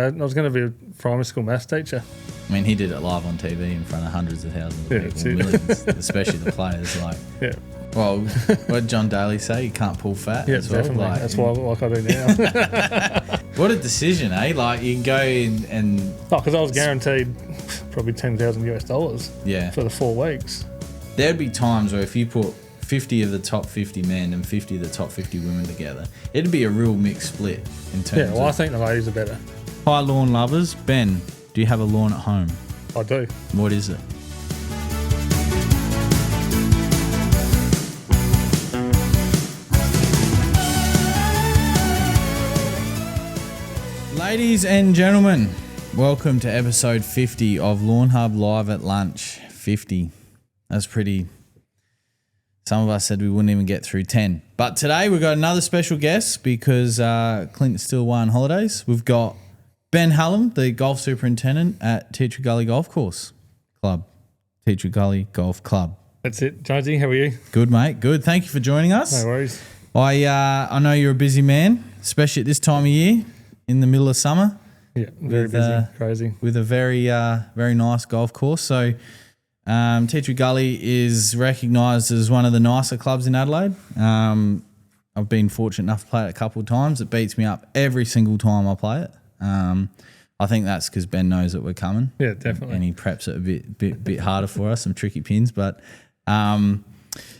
I was going to be a primary school maths teacher. I mean, he did it live on TV in front of hundreds of thousands of people, millions, especially the players. Like, well, what did John Daly say? You can't pull fat. Yeah, as well. definitely. Like, that's why I look like I do now. What a decision, eh? Like, you can go in and... Oh, because I was guaranteed probably $10,000 for the 4 weeks. There'd be times where if you put 50 of the top 50 men and 50 of the top 50 women together, it'd be a real mixed split in terms I think the ladies are better. Hi, lawn lovers. Ben, do you have a lawn at home? I do. What is it? Ladies and gentlemen, welcome to episode 50 of Lawnhub Live at Lunch. 50. That's pretty... Some of us said we wouldn't even get through 10. But today we've got another special guest because Clint's still away on holidays. We've got Ben Hallam, the golf superintendent at Teacher Gully Golf Course Club. Teacher Gully Golf Club. That's it. Jonesy, how are you? Good, mate. Good. Thank you for joining us. No worries. I know you're a busy man, especially at this time of year, in the middle of summer. Yeah, very busy, crazy. With a very nice golf course. So Teacher Gully is recognised as one of the nicer clubs in Adelaide. I've been fortunate enough to play it a couple of times. It beats me up every single time I play it. I think that's because Ben knows that we're coming. Yeah, definitely. And he preps it a bit harder for us, some tricky pins. But no,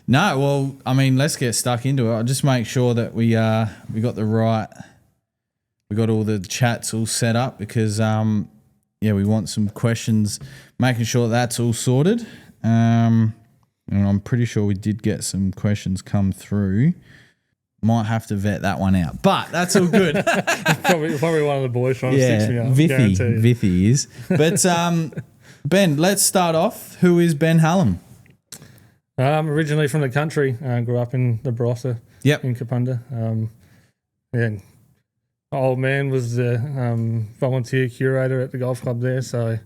well, I mean, let's get stuck into it. I'll just make sure that we got all the chats all set up because we want some questions, making sure that's all sorted. And I'm pretty sure we did get some questions come through. Might have to vet that one out, but that's all good. probably one of the boys trying to stitch me up. Vithi is. But Ben, let's start off. Who is Ben Hallam? Originally from the country. Grew up in the Barossa in Kapunda. And old man was the volunteer curator at the golf club there, so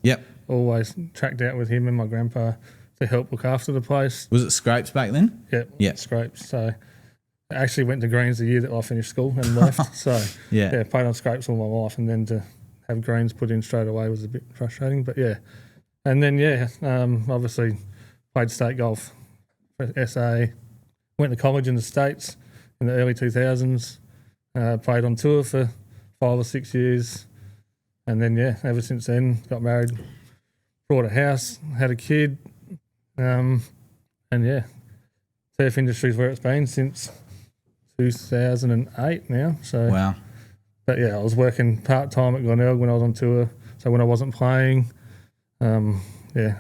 always tracked out with him and my grandpa to help look after the place. Was it Scrapes back then? Yeah, Scrapes. So I actually went to Greens the year that I finished school and left. So played on Scrapes all my life, and then to have Greens put in straight away was a bit frustrating. But and then obviously played state golf for SA. Went to college in the States in the early 2000s. Played on tour for 5 or 6 years, and then ever since then got married, bought a house, had a kid, and turf industry's where it's been since 2008 now. So wow. But I was working part time at Glenelg when I was on tour. So when I wasn't playing, I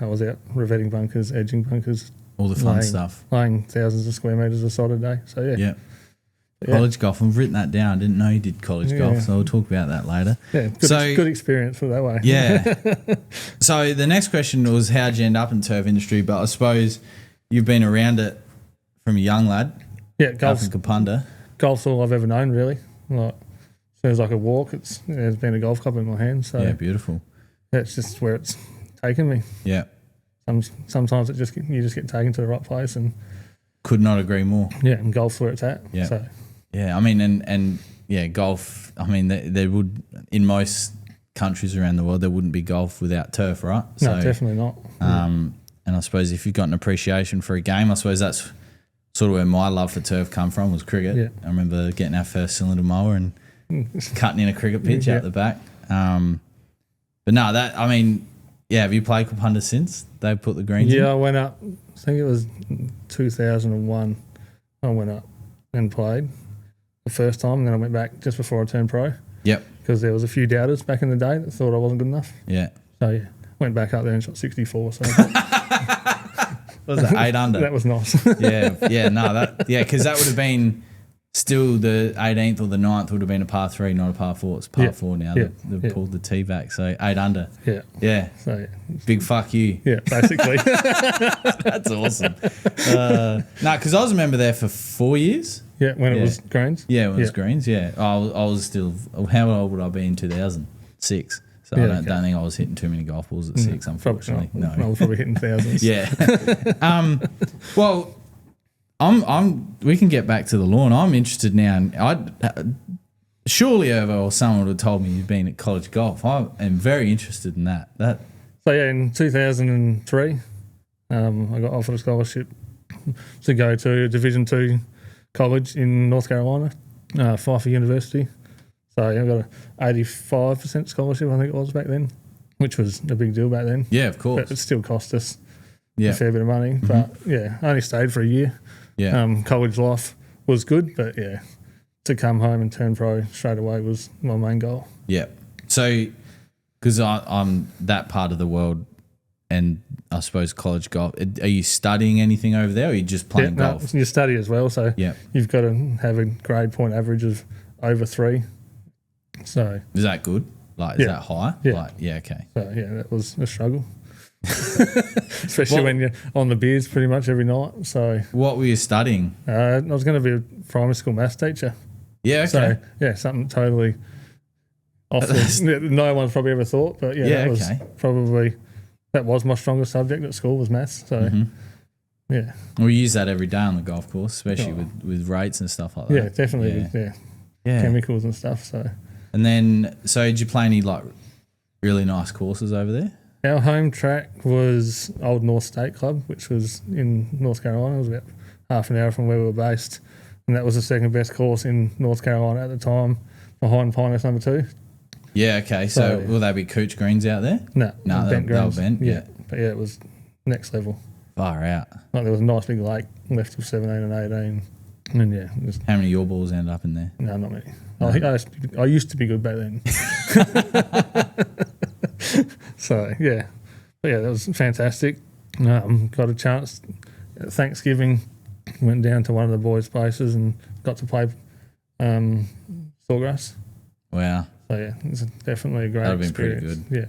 was out revetting bunkers, edging bunkers, all the fun stuff, laying thousands of square metres of sod a day. So college golf. I've written that down. I didn't know you did college golf, so we'll talk about that later. Yeah, good experience for that way. Yeah. So the next question was, how'd you end up in the turf industry? But I suppose you've been around it from a young lad. Yeah, golf's in Kapunda. Golf's all I've ever known, really. Like, as soon as I could walk, there's been a golf club in my hand. So beautiful. That's just where it's taken me. Yeah. Sometimes you just get taken to the right place, and could not agree more. Yeah, and golf's where it's at. Yeah. So. Yeah, I mean, and golf, I mean, there would, in most countries around the world, there wouldn't be golf without turf, right? No, definitely not. And I suppose if you've got an appreciation for a game, I suppose that's sort of where my love for turf come from, was cricket. Yeah. I remember getting our first cylinder mower and cutting in a cricket pitch out the back. But no, have you played Kapunda since they put the greens in? Yeah, I went up, I think it was 2001, I went up and played the first time, and then I went back just before I turned pro. Yep. Because there was a few doubters back in the day that thought I wasn't good enough. Yeah. So, went back up there and shot 64. So what was that, 8 under? That was nice. Because that would have been still the 18th or the 9th would have been a par 3, not a par 4. It's par 4 now. They've pulled the tee back, so 8 under. Yeah. Yeah. So, big fuck you. Yeah, basically. That's awesome. Because I was a member there for 4 years. Yeah, when it was greens? Yeah, when it was greens, I was still, how old would I be in 2006? So I don't think I was hitting too many golf balls at 6, unfortunately. No. I was probably hitting thousands. Yeah. Well, we can get back to the lawn. I'm interested now. surely Irvo or someone would have told me you'd been at college golf. I am very interested in that. So, yeah, in 2003, I got offered a scholarship to go to a Division 2 college in North Carolina, Fife University. So I got an 85% scholarship, I think it was back then, which was a big deal back then. Yeah, of course. But it still cost us a fair bit of money. Mm-hmm. But, yeah, I only stayed for a year. Yeah. College life was good, but, yeah, to come home and turn pro straight away was my main goal. Yeah. So, because I'm that part of the world and I suppose college golf, are you studying anything over there or are you just playing golf? No, you study as well, so you've got to have a grade point average of over 3. So is that good? Like, is that high? Yeah. Like, yeah, okay. So, yeah, that was a struggle. Especially when you're on the beers pretty much every night. So what were you studying? I was going to be a primary school maths teacher. Yeah, okay. So, yeah, something totally off no one's probably ever thought. But, that was probably, that was my strongest subject at school was maths. So, yeah. We use that every day on the golf course, especially with rates and stuff like that. Yeah, definitely. With, chemicals and stuff. So. And then, so did you play any like really nice courses over there? Our home track was Old North State Club, which was in North Carolina. It was about half an hour from where we were based. And that was the second best course in North Carolina at the time, behind Pinehurst number 2. Yeah, okay. So will they be Cooch Greens out there? No, bent they were bent. Yeah. But yeah, it was next level. Far out. Like there was a nice big lake left of 17 and 18. And yeah. How many of your balls ended up in there? No, not many. No. I used to be good back then. So, yeah. But yeah, that was fantastic. Got a chance at Thanksgiving, went down to one of the boys' places and got to play sawgrass. Wow. So, yeah, it's definitely a great experience. That would have been pretty good. Yeah.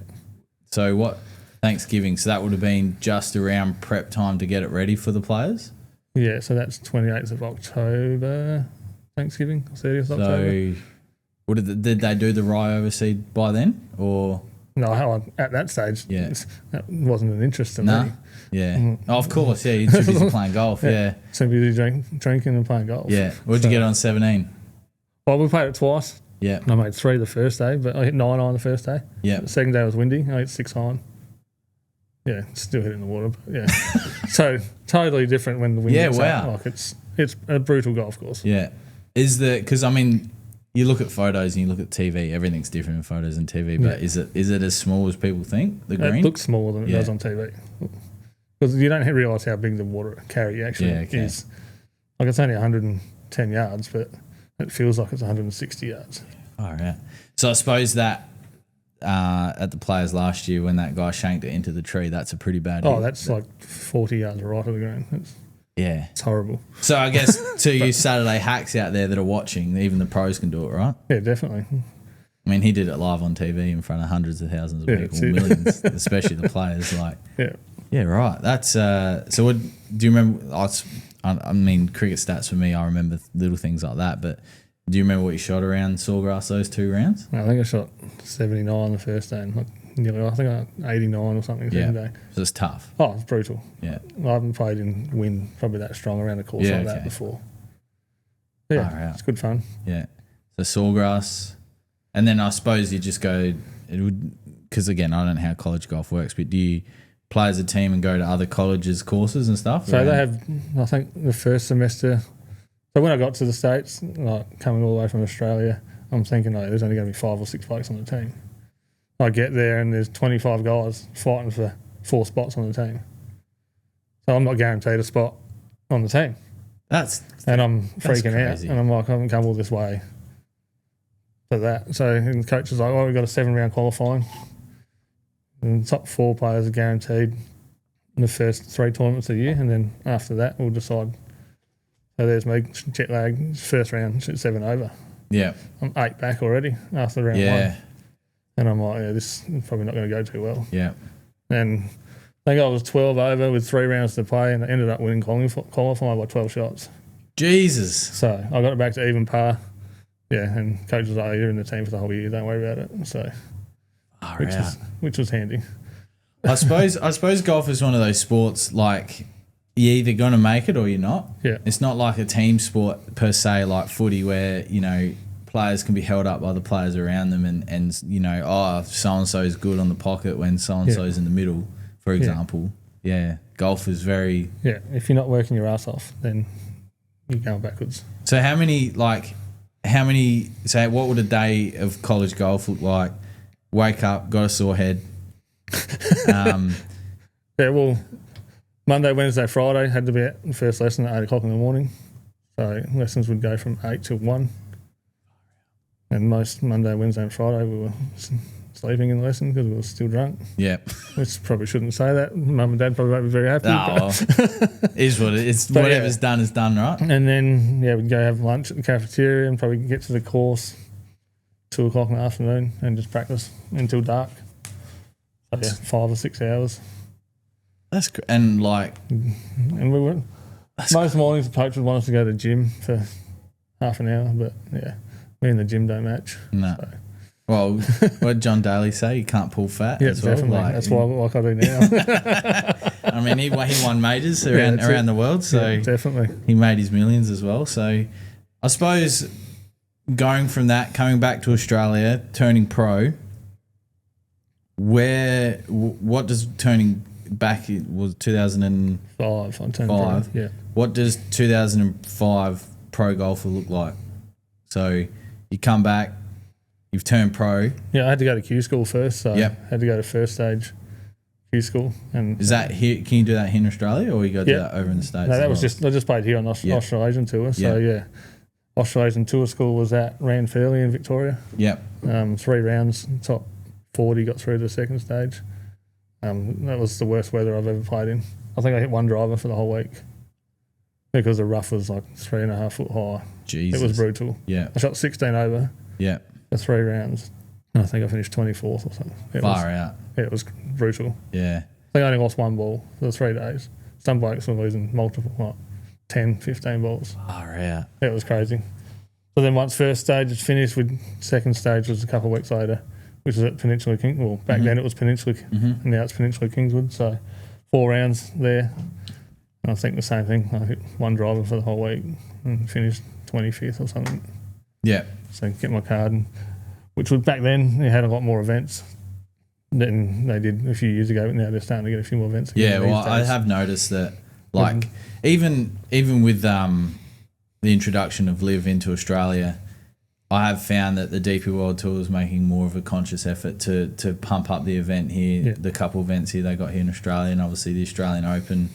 So, what, Thanksgiving, so that would have been just around prep time to get it ready for the players? Yeah, so that's 28th of October, Thanksgiving, 30th of October. So, did they do the rye overseed by then, or...? No, at that stage, that wasn't an interest to me. Yeah. Oh, of course, yeah, you're too busy playing golf, yeah. Too busy drinking and playing golf. Yeah. What'd you get on 17? Well, we played it twice. Yeah. I made 3 the first day, but I hit 9 on the first day. Yeah. The second day was windy. I hit 6 on. Yeah, still hit in the water, but yeah. So totally different when the wind gets up. Like it's a brutal golf course. Yeah. Because I mean, you look at photos and you look at TV, everything's different in photos and TV, but is it as small as people think, the green? It looks smaller than it does on TV. Because you don't realise how big the water carry actually is. Like it's only 110 yards, but it feels like it's 160 yards. All right. So I suppose that at the Players last year when that guy shanked it into the tree, that's a pretty bad hit. That's like 40 yards right of the green. It's horrible. So I guess to you Saturday hacks out there that are watching, even the pros can do it, right? Yeah, definitely. I mean, he did it live on TV in front of hundreds of thousands of people, millions, especially the players. Like, yeah, right. That's so. What do you remember? I mean, cricket stats for me, I remember little things like that. But do you remember what you shot around Sawgrass those 2 rounds? I think I shot 79 the first day, and I think I 89 or something the second day. So it's tough. Oh, it's brutal. Yeah, I haven't played in wind probably that strong around a course like that before. Yeah, it's good fun. Yeah, so Sawgrass, and then I suppose you just go. It would because again I don't know how college golf works, but do you play as a team and go to other colleges' courses and stuff? So they have, I think, the first semester. So when I got to the States, like coming all the way from Australia, I'm thinking there's only going to be 5 or 6 blokes on the team. I get there and there's 25 guys fighting for 4 spots on the team. So I'm not guaranteed a spot on the team. And I'm freaking out. And I'm like, I haven't come all this way for that. So the coach is like, we've got a 7-round qualifying. And the top 4 players are guaranteed in the first 3 tournaments of the year. And then after that, we'll decide. So there's me, jet lag, first round, 7 over. Yeah. I'm 8 back already after round 1. And I'm like, this is probably not going to go too well. Yeah. And I think I was 12 over with 3 rounds to play and I ended up winning qualifying by 12 shots. Jesus. So I got it back to even par. Yeah, and coach was like, you're in the team for the whole year, don't worry about it. So, which was handy. I suppose golf is one of those sports like you're either going to make it or you're not. Yeah. It's not like a team sport per se like footy where, players can be held up by the players around them, and you know, so and so is good on the pocket when so and so is in the middle, for example. Yeah, golf is very. Yeah, if you're not working your ass off, then you're going backwards. So so what would a day of college golf look like? Wake up, got a sore head. Yeah, well, Monday, Wednesday, Friday had to be at the first lesson at 8 o'clock in the morning. So lessons would go from 8 till 1. And most Monday, Wednesday and Friday we were sleeping in the lesson because we were still drunk. Yeah. Which probably shouldn't say that. Mum and Dad probably won't be very happy. Is what it is. Whatever's done is done, right? And then, we'd go have lunch at the cafeteria and probably get to the course 2 o'clock in the afternoon and just practice until dark. So, 5 or 6 hours. That's great. And we were most mornings the coach would want us to go to the gym for half an hour, but me and the gym don't match. No. So. Well, what did John Daly say? You can't pull fat. Yeah, as well. Definitely. That's why I look like I do now. I mean, he won majors around the world, so definitely he made his millions as well. So I suppose going from that, coming back to Australia, turning pro. What does turning back, it was 2005. I turned pro, yeah. What does 2005 pro golfer look like? So you come back, you've turned pro. Yeah, I had to go to Q school first, so I had to go to first stage Q school. And is that here? Can you do that here in Australia, or you got to do that over in the States? No, that was I just played here on Australasian tour. So Australasian tour school was at Ranfurly in Victoria. Yep. 3 rounds, top 40 got through to the second stage. That was the worst weather I've ever played in. I think I hit one driver for the whole week because the rough was like 3.5 foot high. Jesus. It was brutal. Yeah. I shot 16 over. Yeah. For 3 rounds. And I think I finished 24th or something. Far out. Yeah, it was brutal. Yeah. I think I only lost 1 ball for the 3 days. Some blokes were losing multiple, like 10, 15 balls. Far out. It was crazy. So then once first stage was finished, second stage was a couple of weeks later, which was at Peninsula King. Well, back then it was Peninsula, and now it's Peninsula Kingswood. So 4 rounds there. And I think the same thing. I hit 1 driver for the whole week and finished 25th or something. Yeah. So get my card, which was back then, they had a lot more events than they did a few years ago, but now they're starting to get a few more events. Yeah, well, I have noticed that, like, even with the introduction of Live into Australia, I have found that the DP World Tour is making more of a conscious effort to pump up the event here, the couple events here they got here in Australia, and obviously the Australian Open,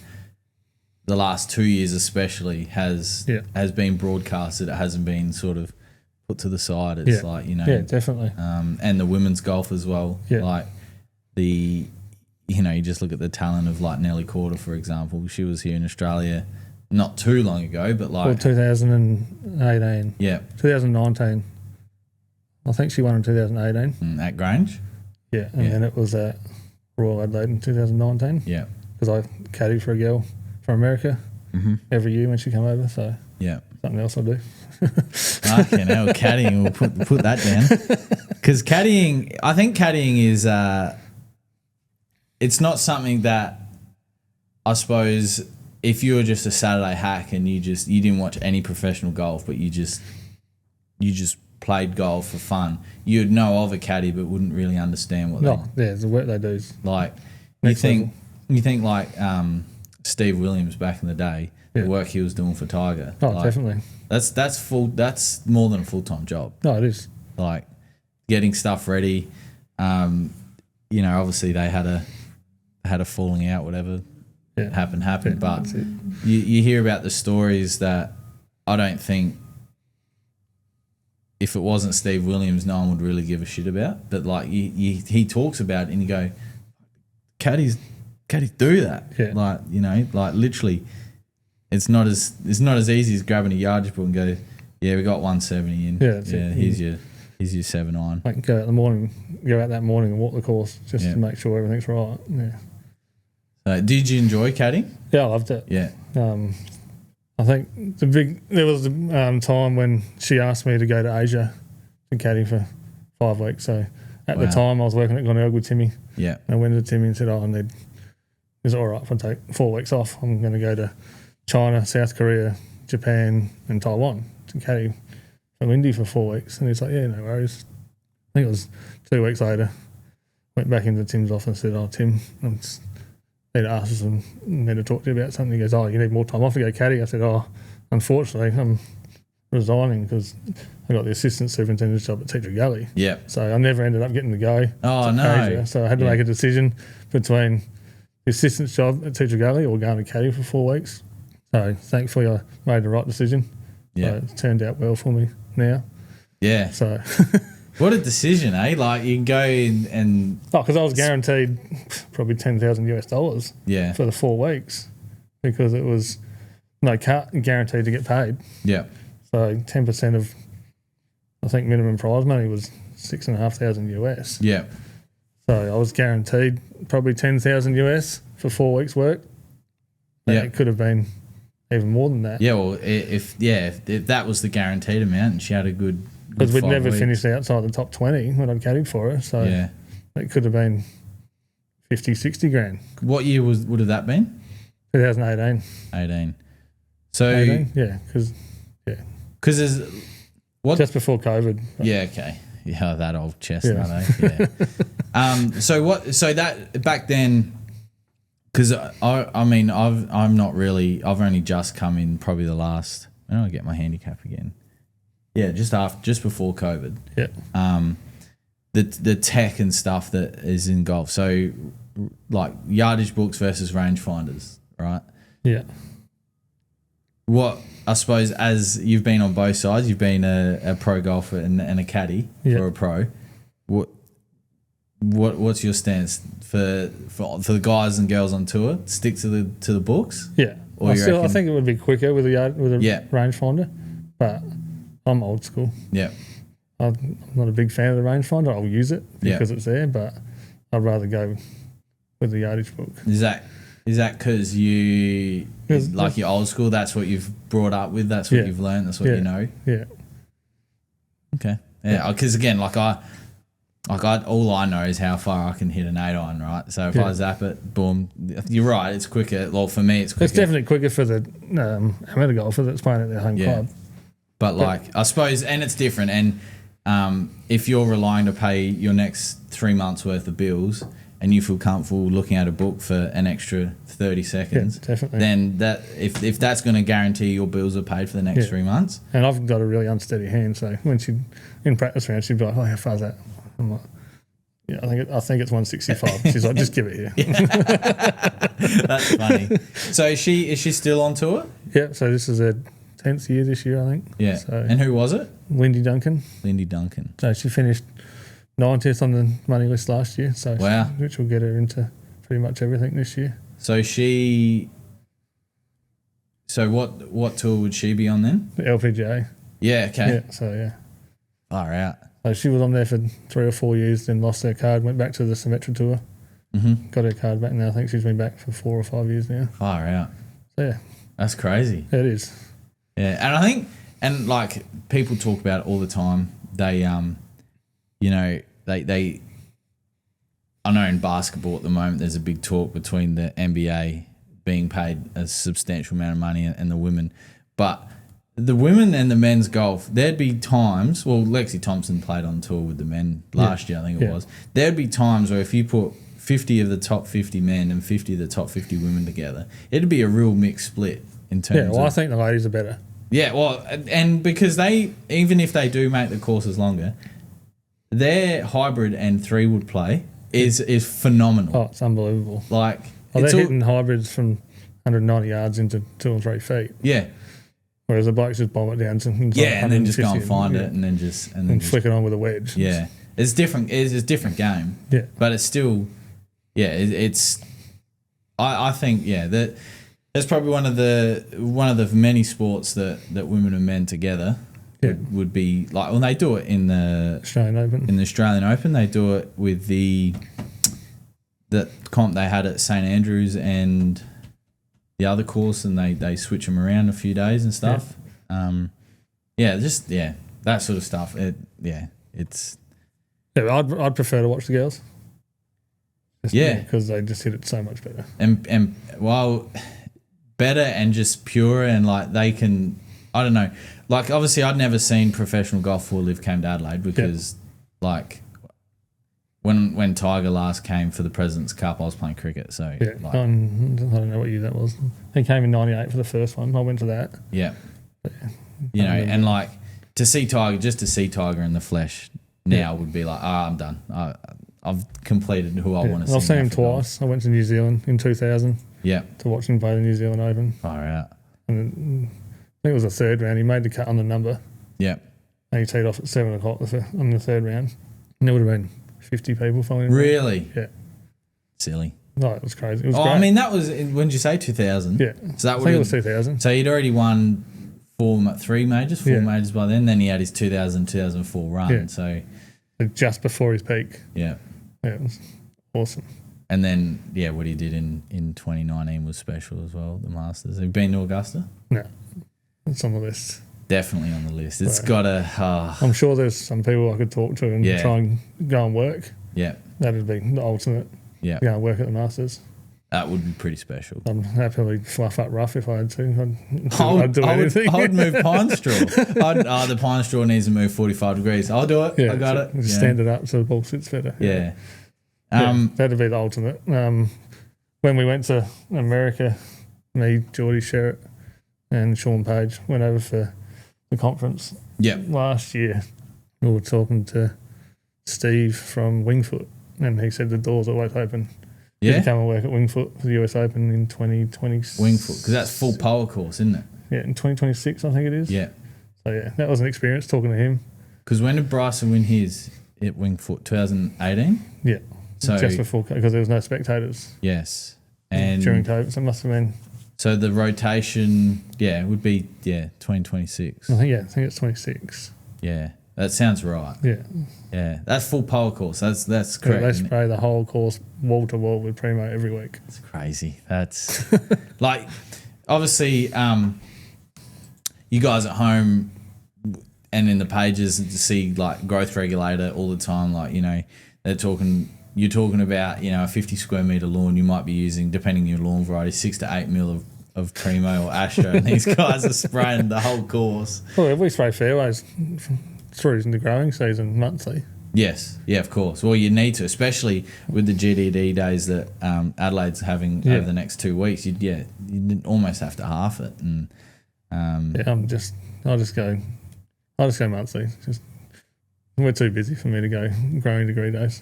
the last 2 years especially, has been broadcasted. It hasn't been sort of put to the side. It's like, you know. Yeah, definitely. And the women's golf as well. Yeah. Like you just look at the talent of like Nelly Corder, for example. She was here in Australia not too long ago, but like... Well, 2018. Yeah. 2019. I think she won in 2018. At Grange? Yeah, and then it was at Royal Adelaide in 2019. Yeah. Because I caddied for a girl from America every year when she came over, so something else I do. Okay, now caddying, we'll put that down. Because caddying, I think caddying is... it's not something that, I suppose... If you were just a Saturday hack and you didn't watch any professional golf, but you just played golf for fun, you'd know of a caddy but wouldn't really understand what the work they do is like. You think like Steve Williams back in the day, the work he was doing for Tiger. Oh, like, definitely. That's more than a full-time job. No, it is. Like getting stuff ready. Obviously they had a falling out, whatever. Happened, but you hear about the stories that I don't think, if it wasn't Steve Williams, no one would really give a shit about. But like he talks about it and you go, caddies do that. Yeah. Like literally, it's not as easy as grabbing a yardage book and go, yeah, we got 170 in. Here's your 7-iron. Like go out that morning and walk the course just to make sure everything's right. Yeah. Did you enjoy caddying? Yeah, I loved it. Yeah. I think there was a time when she asked me to go to Asia to caddy for 5 weeks. So at the time I was working at Gully with Timmy. Yeah. And I went to Timmy and said, is it all right if I take 4 weeks off? I'm going to go to China, South Korea, Japan and Taiwan to caddy from Indy for 4 weeks. And he's like, yeah, no worries. I think it was 2 weeks later. Went back into Tim's office and said, oh, Tim, I just need to ask you need to talk to you about something. He goes, oh, you need more time off to go caddy. I said, oh, unfortunately, I'm resigning because I got the assistant superintendent's job at Teacher Gully. Yeah. So I never ended up getting to go. Oh, no. Asia. So I had to make a decision between the assistant's job at Teacher Gully or going to caddy for 4 weeks. So thankfully I made the right decision. Yeah. So it's turned out well for me now. Yeah. So what a decision, eh? Like you can go in and because I was guaranteed probably $10,000 yeah for the 4 weeks because it was guaranteed to get paid. Yeah. So 10% of I think minimum prize money was $6,500. Yeah. So I was guaranteed probably $10,000 for 4 weeks' work. Yeah. It could have been even more than that. Yeah, well, if that was the guaranteed amount, and she had a good because we'd 5 never weeks. finished outside the top 20 when I'd caddied for her. So yeah, it could have been 50, 60 grand. What year would have that been? 2018. 18. So 18? Yeah, because there's what just before COVID. Yeah, okay. Yeah, that old chestnut. Yeah. So that back then, because I mean I've only just come in probably the last. When did I get my handicap again? Yeah, just before COVID. Yeah. The tech and stuff that is in golf. So like yardage books versus rangefinders, right? Yeah. What I suppose, as you've been on both sides, you've been a pro golfer and a caddy for a pro. What's your stance for the guys and girls on tour? Stick to the books? Yeah. I think it would be quicker with a rangefinder, but I'm old school. Yeah. I'm not a big fan of the rangefinder. I'll use it because it's there, but I'd rather go with the yardage book. Is that because like you're old school? That's what you've brought up with. That's what you've learned. That's what you know. Yeah. Okay. Yeah. Because again, all I know is how far I can hit an 8-iron, right? So if I zap it, boom. You're right. It's quicker. Well, for me, it's quicker. It's definitely quicker for the amateur golfer that's playing at their home club. But I suppose, and it's different. And if you're relying to pay your next 3 months worth of bills, and you feel comfortable looking at a book for an extra 30 seconds, definitely. Then that if that's going to guarantee your bills are paid for the next 3 months. And I've got a really unsteady hand, so when in practice round, she'd be like, "Oh, how far is that?" I'm like, "Yeah, I think it's 165." She's like, "Just give it here." That's funny. So is she still on tour? Yeah. So this is her 10th year this year, I think. Yeah. So, and who was it? Lindy Duncan. So she finished 90th on the money list last year. So which will get her into pretty much everything this year. So what tour would she be on then? The LPGA. Yeah. Okay. Yeah. So yeah. Far out. So she was on there for 3 or 4 years, then lost her card, went back to the Symetra tour. Mm-hmm. Got her card back now. I think she's been back for 4 or 5 years now. Far out. So yeah. That's crazy. It is. Yeah, and I think, and like people talk about it all the time. They, they. I know in basketball at the moment there's a big talk between the NBA being paid a substantial amount of money and the women, but the women and the men's golf, there'd be times. Well, Lexi Thompson played on tour with the men last year, I think it was. There'd be times where if you put 50 of the top 50 men and 50 of the top 50 women together, it'd be a real mixed split in terms. Yeah, well, I think the ladies are better. Yeah, well, and because they, even if they do make the courses longer, their hybrid and 3-wood play is phenomenal. Oh, it's unbelievable. Like, they're hitting hybrids from 190 yards into 2 or 3 feet. Yeah. Whereas the blokes just bomb it down to and then just go and find it and then flick it on with a wedge. Yeah. It's different. It's a different game. Yeah. But it's still, it's. I think that it's probably one of the many sports that women and men together would be like. Well, they do it in the Australian Open. In the Australian Open, they do it with the comp they had at St Andrews and the other course, and they switch them around a few days and stuff. That sort of stuff. It's. Yeah, I'd prefer to watch the girls. Because they just hit it so much better. And better and just pure, and like they can I don't know. Like, obviously, I'd never seen professional golf before Liv came to Adelaide because, like, when Tiger last came for the President's Cup, I was playing cricket. So, yeah, like, I don't know what year that was. He came in 98 for the first one. I went to that. Yeah. But, you know, and, like, to see Tiger in the flesh now would be like, I'm done. I've completed who I want to see. I've seen him twice. I went to New Zealand in 2000 to watch him play the New Zealand Open. Far out. And I think it was the third round. He made the cut on the number. Yeah. And he teed off at 7 o'clock on the third round. And there would have been 50 people following him. Really? Yeah. Silly. No, it was crazy. It was great. I mean, that was, when did you say 2000? Yeah. So that I think it was 2000. So he'd already won four majors by then. Then he had his 2004 run. Yeah. So just before his peak. Yeah. Yeah, it was awesome. And then, what he did in 2019 was special as well, the Masters. Have you been to Augusta? No. It's on the list. Definitely on the list. It's got a... I'm sure there's some people I could talk to and try and go and work. Yeah. That'd be the ultimate. Yeah. Go and work at the Masters. That would be pretty special. I'd happily fluff up rough if I had to. I'd do anything. I would move pine straw. The pine straw needs to move 45 degrees. I'll do it. Yeah, I got it. Just stand it up so the ball sits better. Yeah. That'd be the ultimate. When we went to America, me, Geordie Sherritt and Sean Page went over for the conference last year. We were talking to Steve from Wingfoot, and he said the doors are always open. Yeah. He come and work at Wingfoot for the US Open in 2020. Wingfoot, because that's full power course, isn't it? Yeah, in 2026, I think it is. Yeah. So, that was an experience talking to him. Because when did Bryson win his at Wingfoot? 2018? Yeah. So, just before, because there was no spectators. Yes. And during COVID, so it must have been. So the rotation, would be 2026. I think it's 26. Yeah, that sounds right. Yeah, yeah, that's full power course. That's correct. They spray the whole course wall to wall with Primo every week. It's crazy. That's like, obviously, you guys at home and in the pages to see like growth regulator all the time. Like, you're talking about, a 50 square metre lawn, you might be using, depending on your lawn variety, 6 to 8 mil of Primo or Astro, and these guys are spraying the whole course. Well, we spray fairways through the growing season monthly. Yes, yeah, of course. Well, you need to, especially with the GDD days that Adelaide's having over the next 2 weeks. You almost have to half it. And I'll just go monthly. Just we're too busy for me to go growing degree days.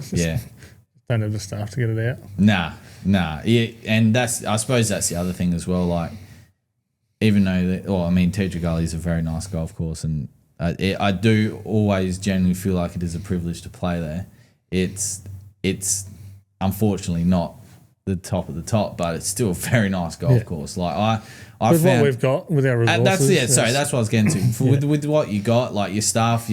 Don't have the staff to get it out. Nah. Yeah, and I suppose that's the other thing as well. Like, even though Teacher Gully is a very nice golf course, and I do always genuinely feel like it is a privilege to play there. It's unfortunately not the top of the top, but it's still a very nice golf course. Like I with found what we've got with our resources. That's what I was getting to. With what you got, like your staff,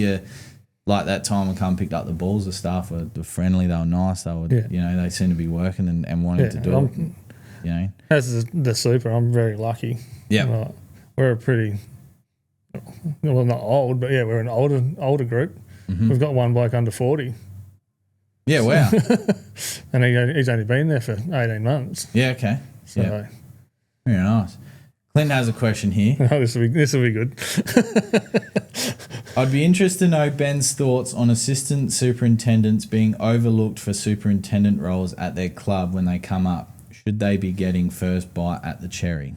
like that time I come picked up the balls, the staff were friendly, they were nice, they were they seemed to be working and wanting to do it. As the super, I'm very lucky. Yeah. We're a pretty not old, but we're an older group. Mm-hmm. We've got one bloke under 40. Yeah, wow. And he's only been there for 18 months. Yeah, okay. So very nice. Clint has a question here. Oh, this will be good. I'd be interested to know Ben's thoughts on assistant superintendents being overlooked for superintendent roles at their club when they come up. Should they be getting first bite at the cherry?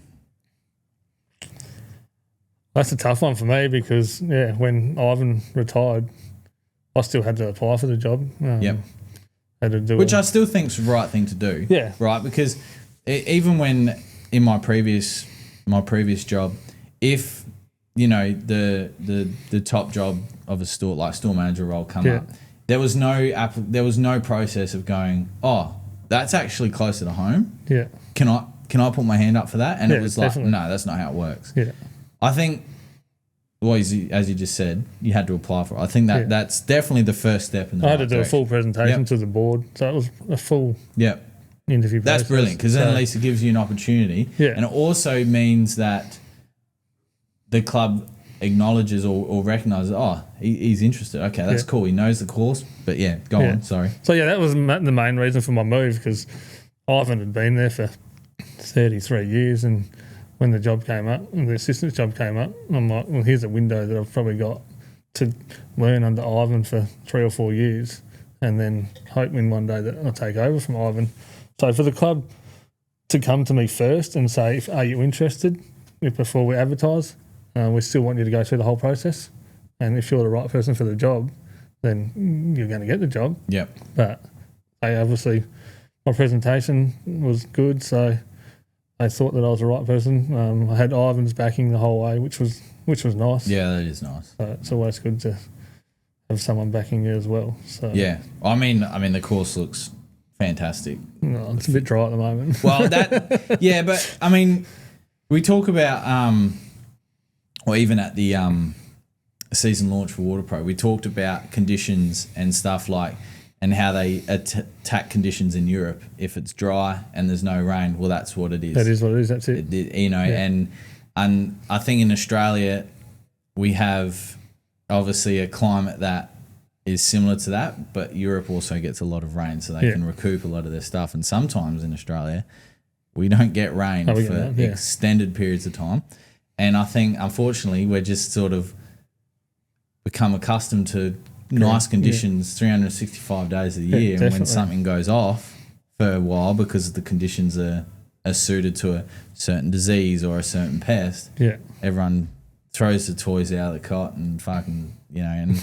That's a tough one for me because, when Ivan retired, I still had to apply for the job. Had to do which I still think's the right thing to do. Yeah. Right, because even when in my previous job, if the top job of a store, like store manager role, come up, there was no process of going, that's actually closer to home. Yeah. Can I put my hand up for that? And it was definitely. like, no, that's not how it works. Yeah. I think, as you just said, you had to apply for it. I think that's definitely the first step in the I had to do a full presentation to the board, so it was a full interview process. That's brilliant, because then at least it gives you an opportunity. Yeah. And it also means that the club acknowledges or recognises, he's interested. Okay, that's cool. He knows the course. But go on, sorry. So that was the main reason for my move, because Ivan had been there for 33 years and when the job came up, and the assistant's job came up, I'm like, well, here's a window that I've probably got to learn under Ivan for 3 or 4 years, and then hoping one day that I'll take over from Ivan. So for the club to come to me first and say, are you interested, before we advertise, we still want you to go through the whole process, and if you're the right person for the job, then you're going to get the job. Yep. But obviously my presentation was good, so they thought that I was the right person. I had Ivan's backing the whole way, which was nice. Yeah, that is nice. So it's always good to have someone backing you as well. So yeah, I mean, the course looks fantastic. No, it's a bit dry at the moment. Well, yeah, but I mean, we talk about, or even at the season launch for Water Pro, we talked about conditions and stuff like, and how they attack conditions in Europe. If it's dry and there's no rain, well, that's what it is. That is what it is. That's it. And I think in Australia we have obviously a climate that is similar to that, but Europe also gets a lot of rain, so they can recoup a lot of their stuff. And sometimes in Australia we don't get rain for extended periods of time. And I think, unfortunately, we're just sort of become accustomed to nice conditions 365 days of the year. And when something goes off for a while because the conditions are suited to a certain disease or a certain pest, everyone throws the toys out of the cot and fucking, and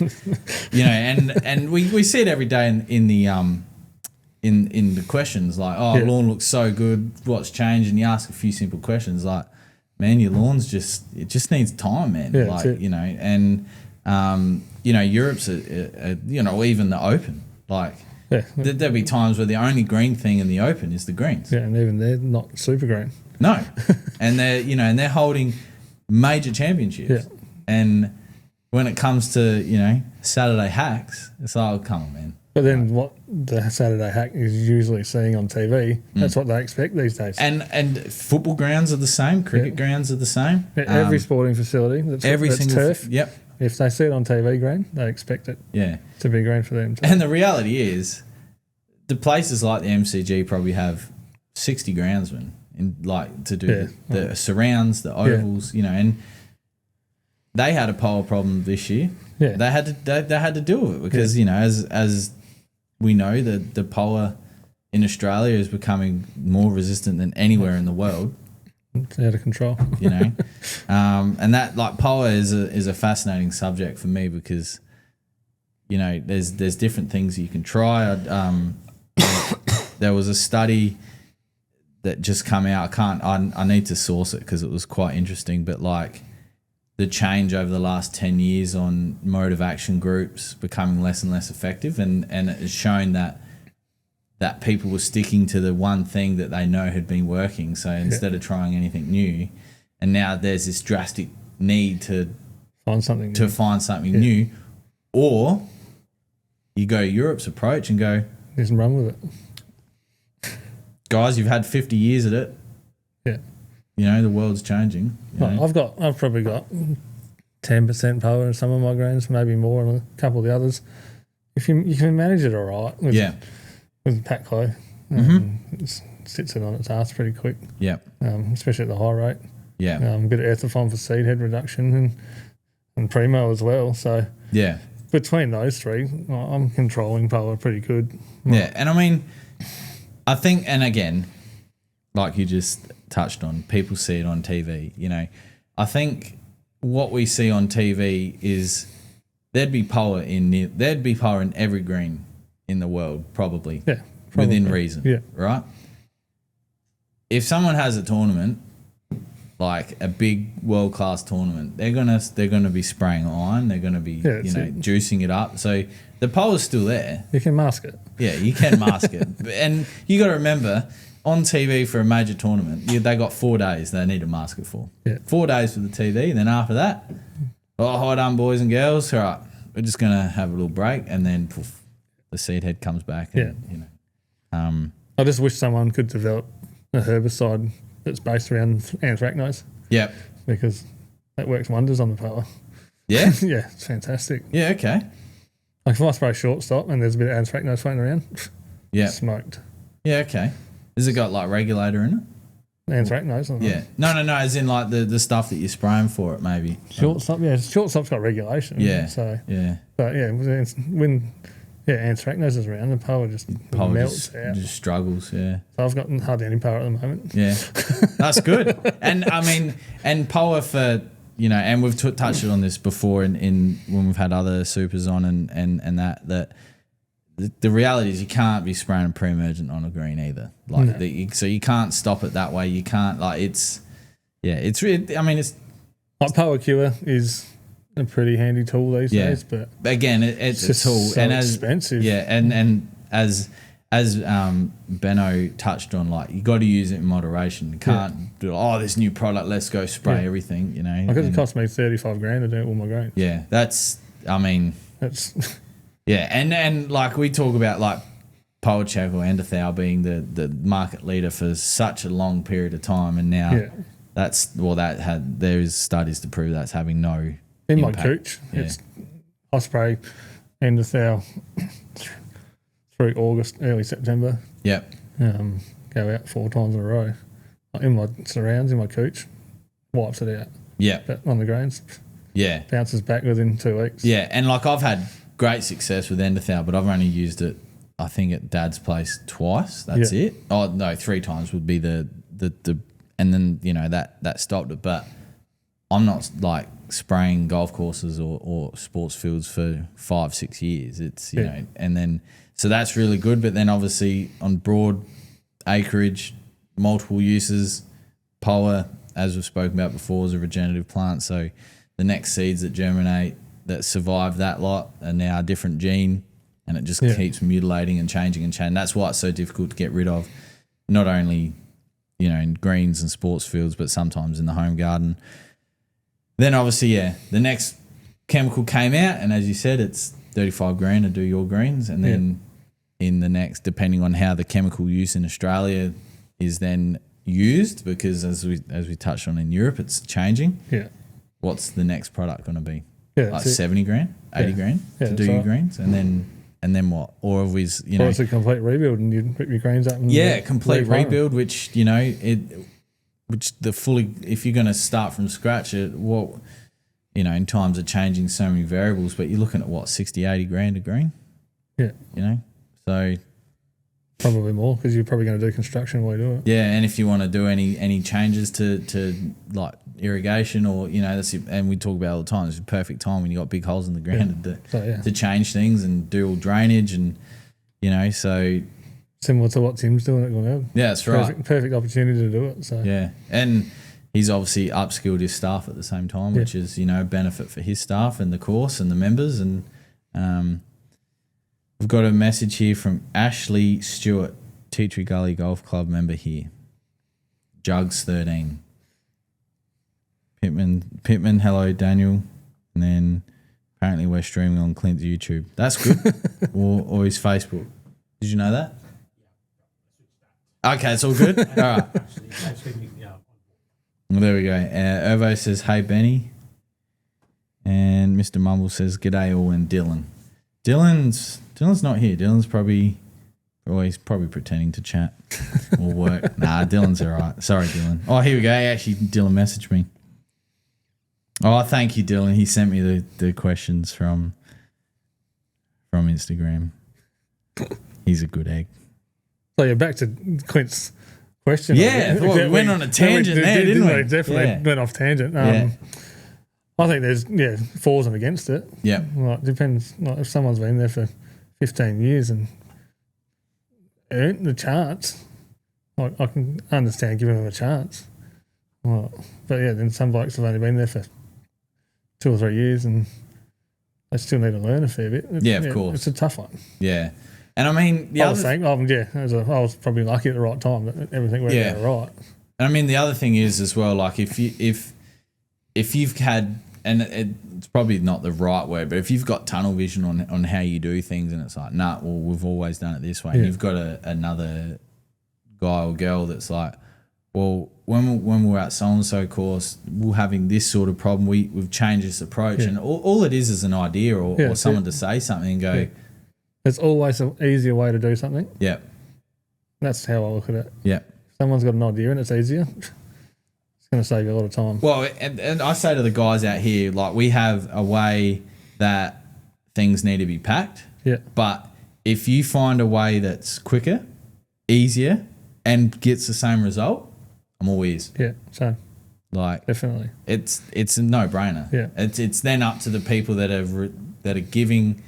we see it every day in the questions, like, lawn looks so good, what's changed? And you ask a few simple questions like, man, your lawn's it just needs time, man. Europe's even the open, like there'll be times where the only green thing in the open is the greens. Yeah, and even they're not super green. No. And they're holding major championships. Yeah. And when it comes to, Saturday hacks, it's like, oh, come on, man. But then what the Saturday hack is usually seeing on TV, that's what they expect these days. And football grounds are the same, cricket grounds are the same. Every sporting facility that's turf. Yep. If they see it on TV green, they expect it to be green for them too. And the reality is, the places like the MCG probably have 60 groundsmen to do the surrounds, the ovals, and they had a power problem this year. Yeah. They had to deal with it because as we know, the polar in Australia is becoming more resistant than anywhere in the world. It's out of control. And that, like, power is a fascinating subject for me because there's different things you can try. There was a study that just come out. I need to source it because it was quite interesting. But like the change over the last 10 years on mode of action groups becoming less and less effective, and it has shown that people were sticking to the one thing that they know had been working. So instead of trying anything new, and now there's this drastic need to find something new, or you go Europe's approach and go, just run with it. Guys, you've had 50 years at it. Yeah. The world's changing. I've probably got 10% power in some of my greens, maybe more in a couple of the others. If you can manage it all right with pack clay, it sits it on its ass pretty quick. Yeah. Especially at the high rate. Yeah. A bit of Earthafon for seed head reduction and primo as well. So between those three, I'm controlling power pretty good. Yeah, and I mean, I think, and again, like you just touched on, people see it on TV. I think what we see on TV is there'd be power in every green in the world, probably. Yeah, within reason. Yeah, right. If someone has a tournament, like a big world class tournament, they're gonna be spraying iron. They're gonna be juicing it up. So the power's still there. You can mask it. Yeah, you can mask it, and you got to remember, on TV for a major tournament, they got 4 days they need to mask it for. Yeah. 4 days for the TV, and then after that, hold on, boys and girls. All right, we're just gonna have a little break, and then poof, the seed head comes back. And, I just wish someone could develop a herbicide that's based around anthracnose. Yep. Because that works wonders on the power. Yeah? Yeah, it's fantastic. Yeah, okay. Like if I spray shortstop and there's a bit of anthracnose floating around, smoked. Yeah, okay. Has it got like regulator in it? Anthracnose. Yeah. No, as in like the stuff that you're spraying for it, maybe. Shortstop, shortstop's got regulation. Yeah. So, yeah. But yeah, when anthracnose is around, the power just melts out. Just struggles, yeah. So I've got hardly any power at the moment. Yeah. That's good. And I mean, and power for, and we've touched on this before in when we've had other supers on and that the reality is you can't be spraying a pre-emergent on a green either. Like so you can't stop it that way. You can't it's really, I mean, it's like Power Cure is a pretty handy tool these days, but again, it's a tool so and expensive. And as Benno touched on, like you got to use it in moderation. You can't do this new product, let's go spray everything. Because it cost me $35,000 to do all my grains. Yeah, that's yeah, and like we talk about like Powercheck or Endothal being the market leader for such a long period of time, and now there is studies to prove that's having no in impact. My cooch. I spray Endothal through August, early September. Yep. Go out 4 times in a row. In my surrounds, in my cooch, wipes it out. Yeah. But on the grains. Yeah. Bounces back within 2 weeks. Yeah, and like I've had great success with Endothal, but I've only used it, I think, at Dad's place twice. That's it. Oh no, 3 times would be the and then that stopped it. But I'm not like spraying golf courses or sports fields for 5-6 years. It's know, and then so that's really good. But then obviously on broad acreage, multiple uses, POA, as we've spoken about before, is a regenerative plant. So the next seeds that germinate that survive that lot are now a different gene, and it just keeps mutilating and changing. That's why it's so difficult to get rid of, not only in greens and sports fields, but sometimes in the home garden. Then obviously, the next chemical came out, and as you said, it's $35,000 to do your greens, and then in the next, depending on how the chemical use in Australia is then used, because as we touched on in Europe, it's changing. Yeah. What's the next product going to be? Yeah, like $70,000, $80,000 to do your greens, and then what? Or have we, or it's a complete rebuild, and you rip your greens up. And complete rebuild, which if you're going to start from scratch, in times of changing so many variables, but you're looking at what, $60,000-$80,000 a green. Yeah. So probably more, because you're probably going to do construction while you do it. Yeah, and if you want to do any changes to like irrigation or and we talk about it all the time, it's a perfect time when you got big holes in the ground to change things and do all drainage and so similar to what Tim's doing at Lawnhub. Yeah, that's right. Perfect opportunity to do it. So yeah, and he's obviously upskilled his staff at the same time, which is a benefit for his staff and the course and the members. And we've got a message here from Ashley Stewart, Tea Tree Gully Golf Club member here. Jugs 13. Pittman, hello Daniel, and then apparently we're streaming on Clint's YouTube. That's good, or his Facebook. Did you know that? Okay, it's all good. All right. Well, there we go. Ervo says, "Hey Benny," and Mr. Mumble says, "G'day all," and Dylan. Dylan's not here. Dylan's probably pretending to chat or work. Nah, Dylan's all right. Sorry, Dylan. Oh, here we go. Actually, Dylan messaged me. Oh, thank you, Dylan. He sent me the questions from Instagram. He's a good egg. So you're back to Clint's question. Yeah, we went on a tangent there, didn't we? Definitely went off tangent. I think there's fors and against it. Yeah, like depends. Like if someone's been there for 15 years and earned the chance, like I can understand giving them a chance. Well, but then some blokes have only been there for 2 or 3 years and they still need to learn a fair bit. Of course, it's a tough one. Yeah. And I mean, I was probably lucky at the right time that everything went out right. And I mean, the other thing is as well, like if you've had, and it's probably not the right word, but if you've got tunnel vision on how you do things, and it's like, we've always done it this way. And you've got another guy or girl that's like, well, when we're at so and so course, we're having this sort of problem. We've changed this approach, and all it is an idea or someone to say something and go. Yeah. There's always an easier way to do something. Yeah. That's how I look at it. Yeah. someone's got an idea and it's easier, it's going to save you a lot of time. Well, and I say to the guys out here, like, we have a way that things need to be packed. Yeah. But if you find a way that's quicker, easier, and gets the same result, I'm all ears. Yeah, so like definitely, it's a no-brainer. Yeah, it's then up to the people that are giving,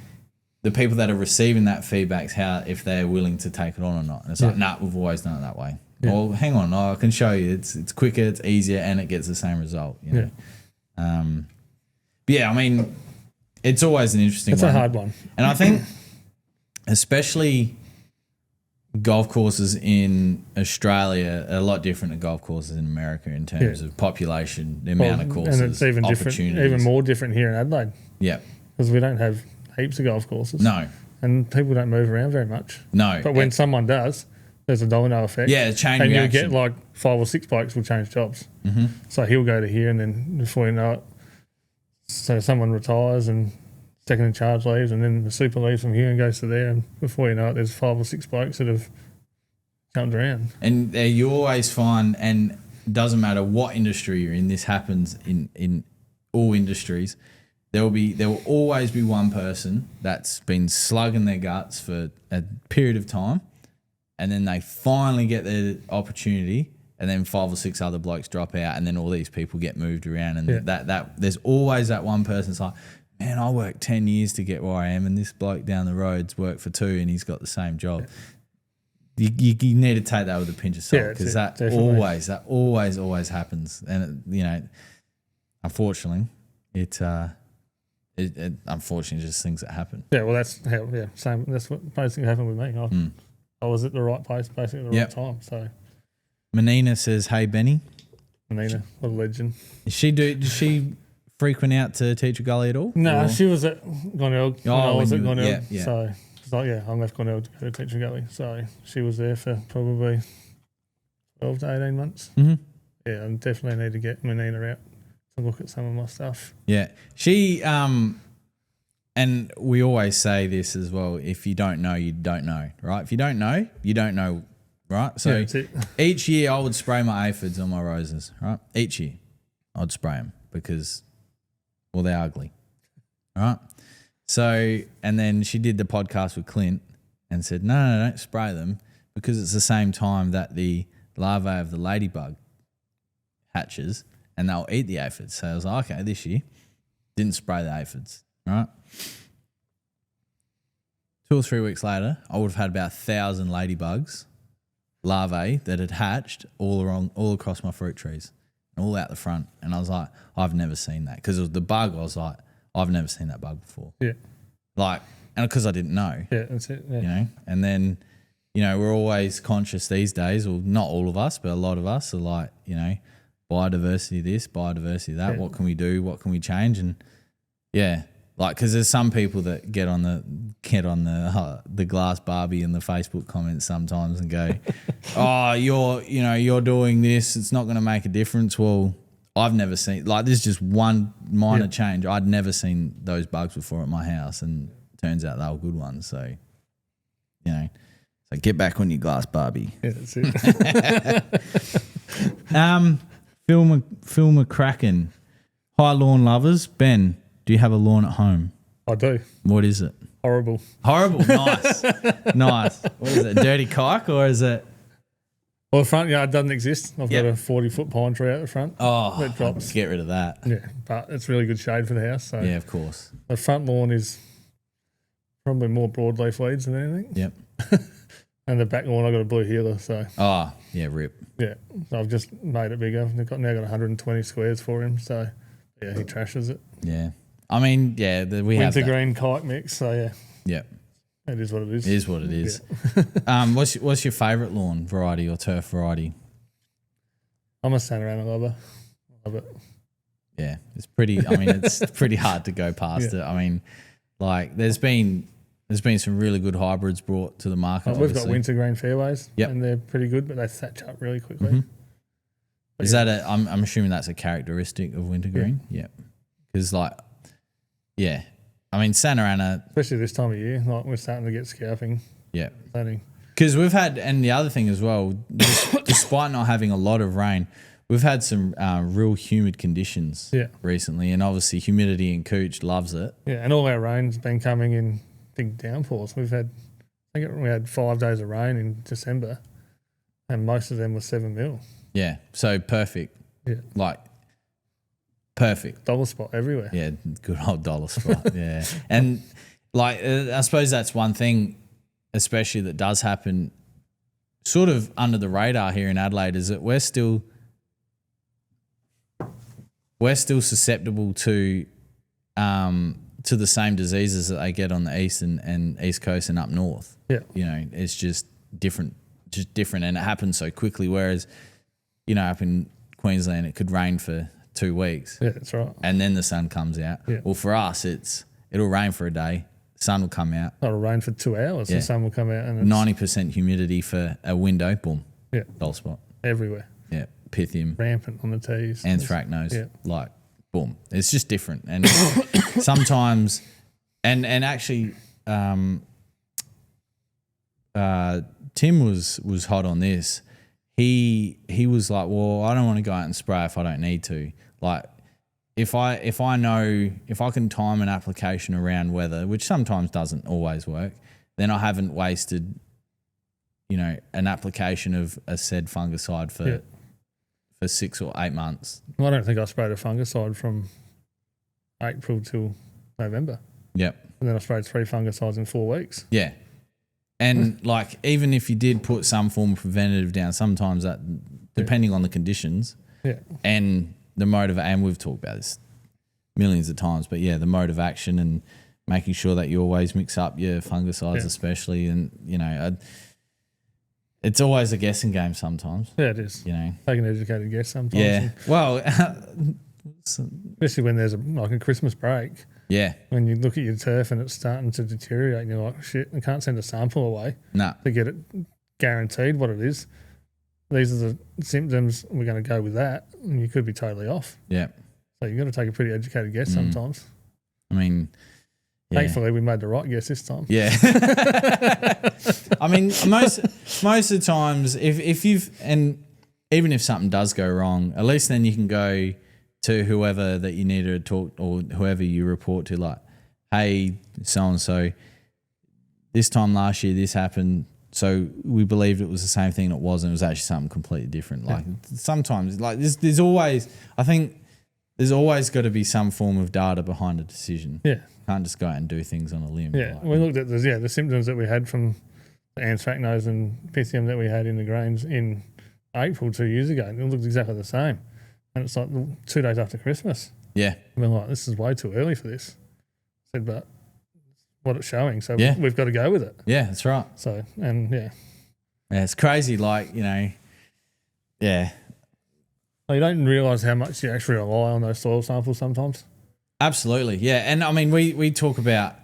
the people that are receiving that feedback, how if they're willing to take it on or not. And it's like, nah, we've always done it that way. Yeah. Well, hang on, I can show you. It's quicker, it's easier, and it gets the same result. You know? Yeah. I mean, it's always an interesting. It's one. a hard one, and I think, especially golf courses in Australia are a lot different to golf courses in America in terms of population, the amount of courses, and it's even different, even more different here in Adelaide. Yeah, because we don't have heaps of golf courses. No, and people don't move around very much. No, but when someone does, there's a domino effect. Yeah, chain and reaction. You get like 5 or 6 blokes will change jobs. Mm-hmm. So he'll go to here, and then before you know it, so someone retires and second in charge leaves, and then the super leaves from here and goes to there, and before you know it, there's 5 or 6 blokes that have jumped around. And you always find, and it doesn't matter what industry you're in, this happens in all industries. There will always be one person that's been slugging their guts for a period of time, and then they finally get their opportunity, and then 5 or 6 other blokes drop out, and then all these people get moved around, and that there's always that one person that's like, man, I worked 10 years to get where I am, and this bloke down the road's worked for 2 and he's got the same job. You need to take that with a pinch of salt, because that always happens. And, unfortunately, it unfortunately just things that happen. Yeah, well, that's how, same. That's what basically happened with me. I was at the right place basically at the right time. So, Menina says, "Hey, Benny." Menina, what a legend. Does she frequent out to teach at Gully at all? No, she was at Glenelg when I was at Glenelg. Yeah. So it's like, I left Glenelg to go to teach at Gully. So she was there for probably 12 to 18 months. Mm-hmm. Yeah, I definitely need to get Menina out to look at some of my stuff. Yeah. She, and we always say this as well, if you don't know, you don't know, right? If you don't know, you don't know, right? So each year I would spray my aphids on my roses, right? Each year I'd spray them because, well, they're ugly, right? So, and then she did the podcast with Clint and said, no, don't spray them because it's the same time that the larvae of the ladybug hatches and they'll eat the aphids. So I was like, okay, this year, didn't spray the aphids, right? 2 or 3 weeks later, I would have had about 1,000 ladybugs, larvae that had hatched all across my fruit trees, all out the front. And I was like, I've never seen that. Because it was the bug, I was like, I've never seen that bug before. Yeah. Like, and because I didn't know. Yeah, that's it. Yeah. You know, and then, we're always conscious these days, well, not all of us, but a lot of us are like, biodiversity this, biodiversity that. Yeah. What can we do? What can we change? And because there's some people that get on the glass Barbie in the Facebook comments sometimes and go, oh, you're doing this. It's not going to make a difference. Well, I've never seen, there's just one minor change. I'd never seen those bugs before at my house, and it turns out they were good ones. So, so get back on your glass Barbie. Yeah, that's it. Phil McCracken. Hi, lawn lovers. Ben, do you have a lawn at home? I do. What is it? Horrible. Nice. Nice. What is it, dirty kike, or is it? Well, the front yard doesn't exist. I've got a 40-foot pine tree out the front. Oh, that drops. Get rid of that. Yeah, but it's really good shade for the house. So yeah, of course. The front lawn is probably more broadleaf weeds than anything. Yep. And the back lawn, I've got a blue healer. So. Oh, yeah, rip. Yeah, so I've just made it bigger. I've now got 120 squares for him. So, yeah, he trashes it. Yeah. I mean, we have winter green kite mix. So, yeah. Yep. It is what it is. It is what it is. Yeah. What's your favourite lawn variety or turf variety? I'm a Santa lover. Love it. Yeah, it's pretty. I mean, it's pretty hard to go past it. I mean, there's been some really good hybrids brought to the market. We've got winter green fairways, yep, and they're pretty good, but they thatch up really quickly. Mm-hmm. Is that I'm assuming that's a characteristic of winter green? Yeah. Because I mean, Santa Ana, especially this time of year, we're starting to get scalping. Yeah. Starting. Because we've had, and the other thing as well, despite not having a lot of rain, we've had some real humid conditions recently, and obviously humidity in Cooch loves it. Yeah, and all our rain's been coming in big downpours. We had 5 days of rain in December, and most of them were 7 mil. Yeah, so perfect. Yeah. Like, perfect. Dollar spot everywhere. Yeah, good old dollar spot, yeah. And, like, I suppose that's one thing, especially that does happen sort of under the radar here in Adelaide, is that we're still susceptible to the same diseases that they get on the east and east coast and up north. Yeah. You know, it's just different, and it happens so quickly. Whereas, you know, up in Queensland, it could rain for 2 weeks. Yeah, that's right. And then the sun comes out. Yeah. Well, for us, it'll rain for a day, sun will come out. It'll rain for 2 hours, the sun will come out, and 90% humidity for a window, boom. Yeah. Dull spot. Everywhere. Yeah. Pythium. Rampant on the tees. Anthracnose. Like, boom. It's just different. And sometimes, and actually, Tim was hot on this. He was like, well, I don't want to go out and spray if I don't need to. Like, if I can time an application around weather, which sometimes doesn't always work, then I haven't wasted, you know, an application of a said fungicide for 6 or 8 months. I don't think I sprayed a fungicide from April till November. Yep. And then I sprayed 3 fungicides in 4 weeks. Yeah. And like, even if you did put some form of preventative down, sometimes that, depending on the conditions and the mode of, and we've talked about this millions of times, but the mode of action and making sure that you always mix up your fungicides, especially, and you know, it's always a guessing game sometimes. Yeah, it is. You know, take an educated guess sometimes. Yeah. Well, especially when there's a Christmas break. Yeah. When you look at your turf and it's starting to deteriorate and you're like, shit, I can't send a sample away to get it guaranteed what it is. These are the symptoms, we're going to go with that, and you could be totally off. Yeah. So you've got to take a pretty educated guess sometimes. I mean, thankfully we made the right guess this time. Yeah. I mean, most of the times, if you've, and even if something does go wrong, at least then you can go to whoever that you need to talk, or whoever you report to, like, hey, so-and-so, this time last year this happened, so we believed it was the same thing, and it wasn't. It was actually something completely different. Like, sometimes, like, there's always, I think there's always got to be some form of data behind a decision. Yeah. Can't just go out and do things on a limb. Yeah. Like, we looked at the symptoms that we had from the anthracnose and pythium that we had in the grains in April 2 years ago, and it looked exactly the same. And it's like 2 days after Christmas. Yeah. We're like, this is way too early for this. I said, but what it's showing, so we've got to go with it. Yeah, that's right. So, and yeah, it's crazy, like, you know, Well, you don't realise how much you actually rely on those soil samples sometimes. Absolutely, yeah. And I mean, we talk about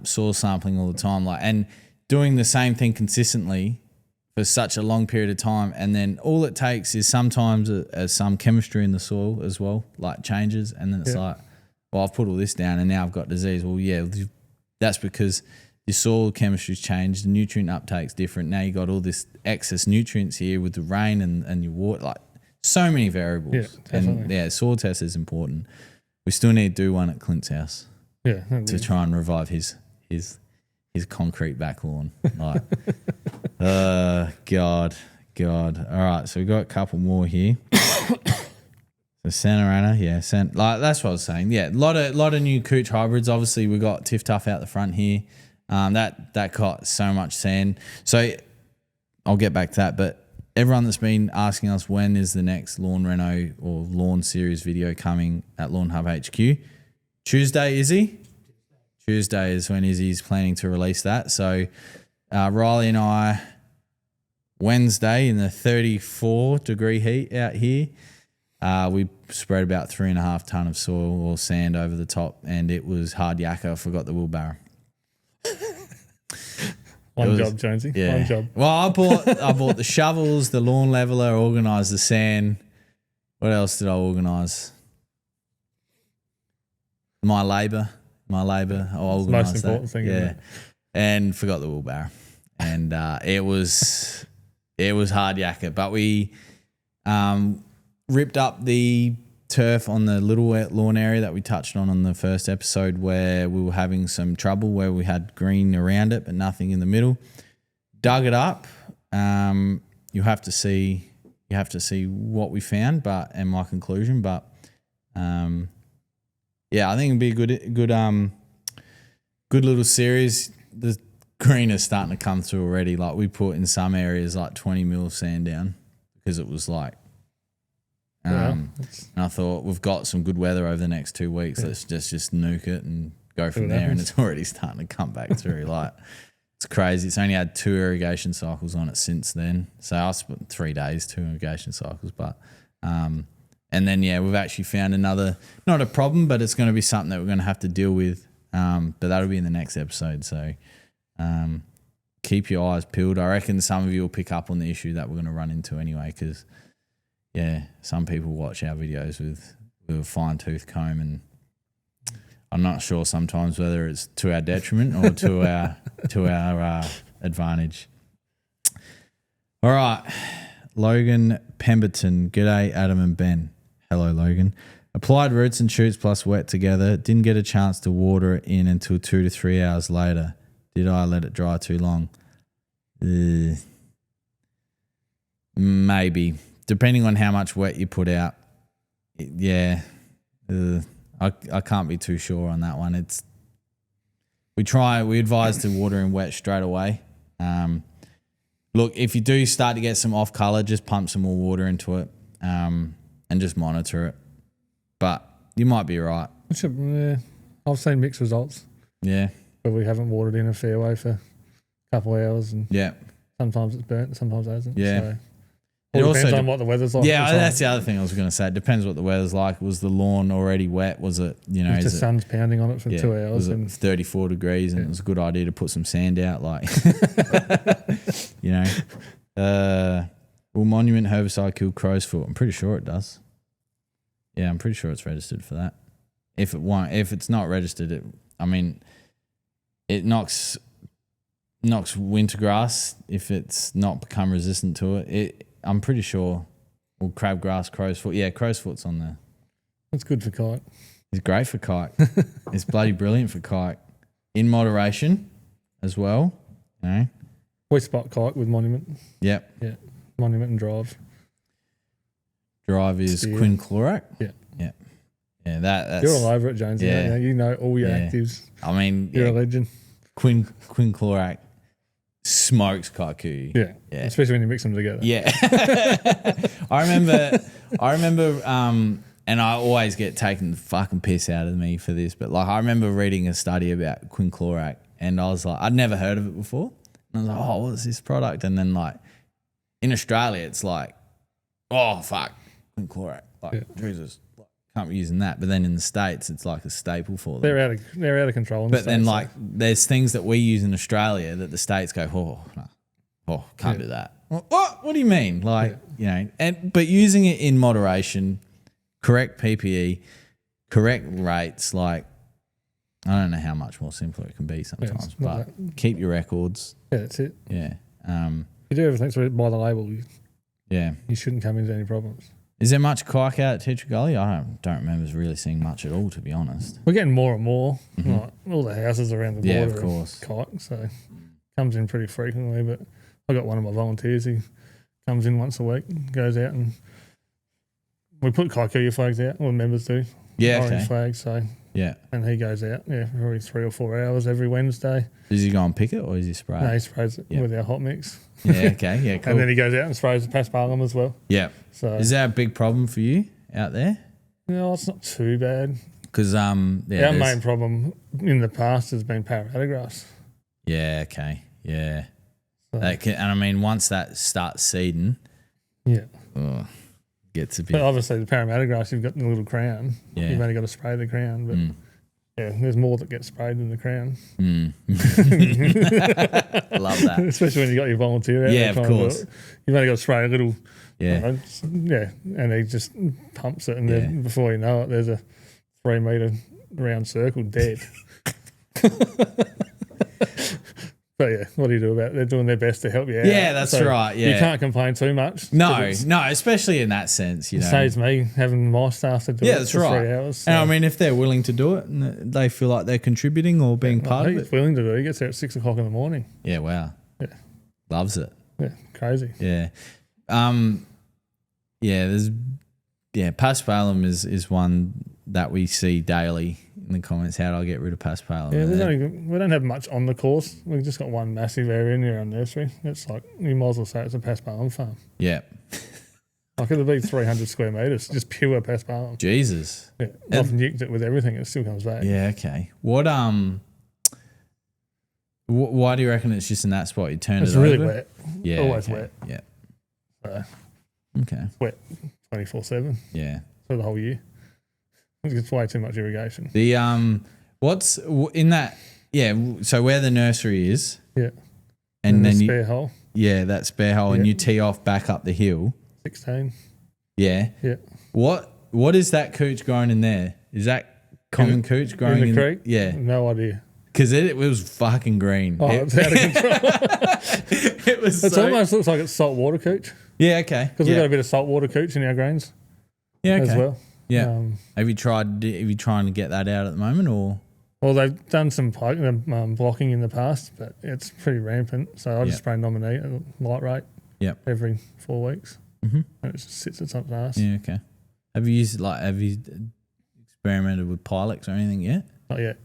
soil sampling all the time, like, and doing the same thing consistently for such a long period of time, and then all it takes is sometimes some chemistry in the soil as well, like, changes, and then it's like, well, I've put all this down and now I've got disease. Well, yeah, that's because your soil chemistry's changed, the nutrient uptake's different. Now you got all this excess nutrients here with the rain and your water, like, so many variables. Yeah, definitely. And soil test is important. We still need to do one at Clint's house. Yeah, to try and revive his concrete back lawn. Like, God. All right, so we've got a couple more here. The Santa Ana, like, that's what I was saying. Yeah, a lot of new Cooch hybrids. Obviously, we got Tiff Tough out the front here. That caught so much sand. So I'll get back to that. But everyone that's been asking us, when is the next lawn reno or lawn series video coming at Lawnhub HQ? Tuesday, is he? Tuesday is when Izzy's planning to release that. So Riley and I, Wednesday in the 34-degree heat out here, we spread about 3.5 ton of soil or sand over the top, and it was hard yakka. I forgot the wheelbarrow. One job, Jonesy. Yeah. One job. Well, I bought the shovels, the lawn leveler, organised the sand. What else did I organise? My labour. I organised most important thing. Yeah. And forgot the wheelbarrow. and it was hard yakka. But we ripped up the turf on the little lawn area that we touched on the first episode, where we were having some trouble, where we had green around it but nothing in the middle. Dug it up. You have to see what we found, and my conclusion. But I think it'd be a good little series. The green is starting to come through already. Like, we put in some areas like 20 mil of sand down because it was like. And I thought, we've got some good weather over the next 2 weeks. Let's just nuke it and go from there. And it's already starting to come back through. Like, it's crazy. It's only had 2 irrigation cycles on it since then. So I spent 3 days, 2 irrigation cycles. But and then we've actually found another, not a problem, but it's going to be something that we're going to have to deal with. But that'll be in the next episode. So keep your eyes peeled. I reckon some of you will pick up on the issue that we're going to run into anyway, because some people watch our videos with a fine-tooth comb, and I'm not sure sometimes whether it's to our detriment or to our advantage. All right, Logan Pemberton. G'day, Adam and Ben. Hello, Logan. Applied roots and shoots plus wet together. Didn't get a chance to water it in until 2 to 3 hours later. Did I let it dry too long? Maybe. Depending on how much wet you put out. I can't be too sure on that one. We advise to water in wet straight away. Look, if you do start to get some off colour, just pump some more water into it and just monitor it. But you might be right. I've seen mixed results. Yeah. But we haven't watered in a fairway for a couple of hours, and sometimes it's burnt, sometimes it hasn't. Yeah. So it also depends on what the weather's like. Yeah, that's the other thing I was going to say. It depends what the weather's like. Was the lawn already wet? Was it, if the sun's pounding on it for 2 hours? Was it 34 degrees and it was a good idea to put some sand out? Like, will Monument herbicide kill crow's foot? I'm pretty sure it does. Yeah, I'm pretty sure it's registered for that. If it's not registered, it knocks winter grass if it's not become resistant to it. I'm pretty sure. Well, crabgrass, crow's foot. Yeah, crow's foot's on there. That's good for kite. It's great for kite. It's bloody brilliant for kite. In moderation as well. We spot kite with Monument. Yep. Yeah. Monument and Drive. Drive is quinclorac. Yeah. Yeah. Yeah, that's... You're all over it, Jones. Yeah. You know all your actives. You're a legend. Quinclorac smokes kikuyu. Yeah. Especially when you mix them together. Yeah. I remember and I always get taken the fucking piss out of me for this, but like, I remember reading a study about quinclorac, and I was like, I'd never heard of it before. And I was like, oh, what's this product? And then like in Australia it's like, oh fuck, quinclorac. Like, Jesus, can't be using that. But then in the States it's like a staple for them. They're out of control. But then like there's things that we use in Australia that the States go, can't do that. What do you mean? Like, but using it in moderation, correct PPE, correct rates, like, I don't know how much more simpler it can be sometimes, but keep your records. Yeah, that's it. Yeah. You do everything by the label. You shouldn't come into any problems. Is there much kike out at Tetra Gully? I don't remember really seeing much at all, to be honest. We're getting more and more. Mm-hmm. Like, all the houses around the border of course. are kike, so comes in pretty frequently. But I got one of my volunteers. He comes in once a week, goes out, and we put kikuyu flags out. All the members do. Yeah, orange flags. So and he goes out for 3 or 4 hours every Wednesday. Does he go and pick it, or is he spray? No, he sprays it with our hot mix. Yeah, okay, yeah, cool. And then he goes out and sprays the paspalum as well. Yeah. So is that a big problem for you out there? No, it's not too bad. Because our main problem in the past has been Parramatta grass. Yeah. Okay. Yeah. So, once that starts seeding, gets a bit. But obviously, the Parramatta grass, you've got the little crown. Yeah. You've only got to spray the crown, but. There's more that gets sprayed than the crown. Love that. Especially when you got your volunteer out. Yeah, of course. You've only got to spray a little. Yeah. And he just pumps it, and then before you know it, there's a 3 metre round circle dead. But yeah, what do you do about it? They're doing their best to help you out. Yeah, that's right. Yeah. You can't complain too much. No, especially in that sense, you know. It saves me having my staff to do it that's for right. 3 hours. So. And I mean, if they're willing to do it and they feel like they're contributing or being part of it. He's willing to do it. He gets there at 6 o'clock in the morning. Yeah, wow. Yeah. Loves it. Yeah, crazy. Yeah. Paspalum is one that we see daily in the comments. How do I get rid of Paspalum? Yeah, we don't have much on the course. We've just got one massive area in there on nursery. It's like, you might as well say it's a paspalum farm. Yeah. Like it'll be 300 square metres, just pure paspalum. Jesus. Yeah, I've nuked it with everything. It still comes back. Yeah, okay. Why do you reckon it's just in that spot? You turned it over? It's really wet. Yeah. Always okay. wet. Yeah. So Okay. wet 24/7 Yeah. for the whole year. It's way too much irrigation. The what's in that? Yeah. So where the nursery is. Yeah. And then the spare hole. Yeah, that spare hole, and you tee off back up the hill. 16. Yeah. Yeah. What is that cooch growing in there? Is that common cooch growing in the creek? Yeah. No idea. Because it was fucking green. Oh, it's out of control. It almost looks like it's saltwater cooch. Yeah, okay. Because we've got a bit of saltwater cooch in our grains. Yeah, okay. As well. Yeah. Have you trying to get that out at the moment, or? Well, they've done some blocking in the past, but it's pretty rampant. So I just spray nominate at light rate. Yep. Every 4 weeks. Mm-hmm. And it just sits at something else. Yeah, okay. Have you experimented with Pilex or anything yet? Not yet.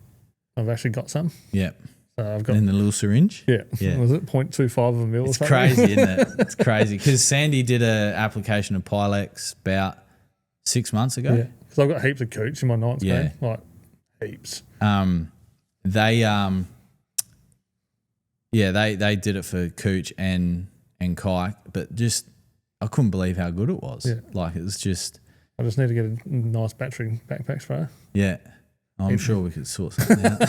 I've actually got some. Yep. So I've got in the little syringe. Yeah. Yeah. Was it 0.25 of a mil? It's or something? crazy, isn't it? It's crazy because Sandy did an application of Pilex about 6 months ago. Yeah. Because I've got heaps of cooch in my ninth grade, like heaps. They did it for cooch and kike, but just I couldn't believe how good it was. Yeah. Like it was just. I just need to get a nice battery backpack sprayer. Yeah. I'm sure we could sort something out.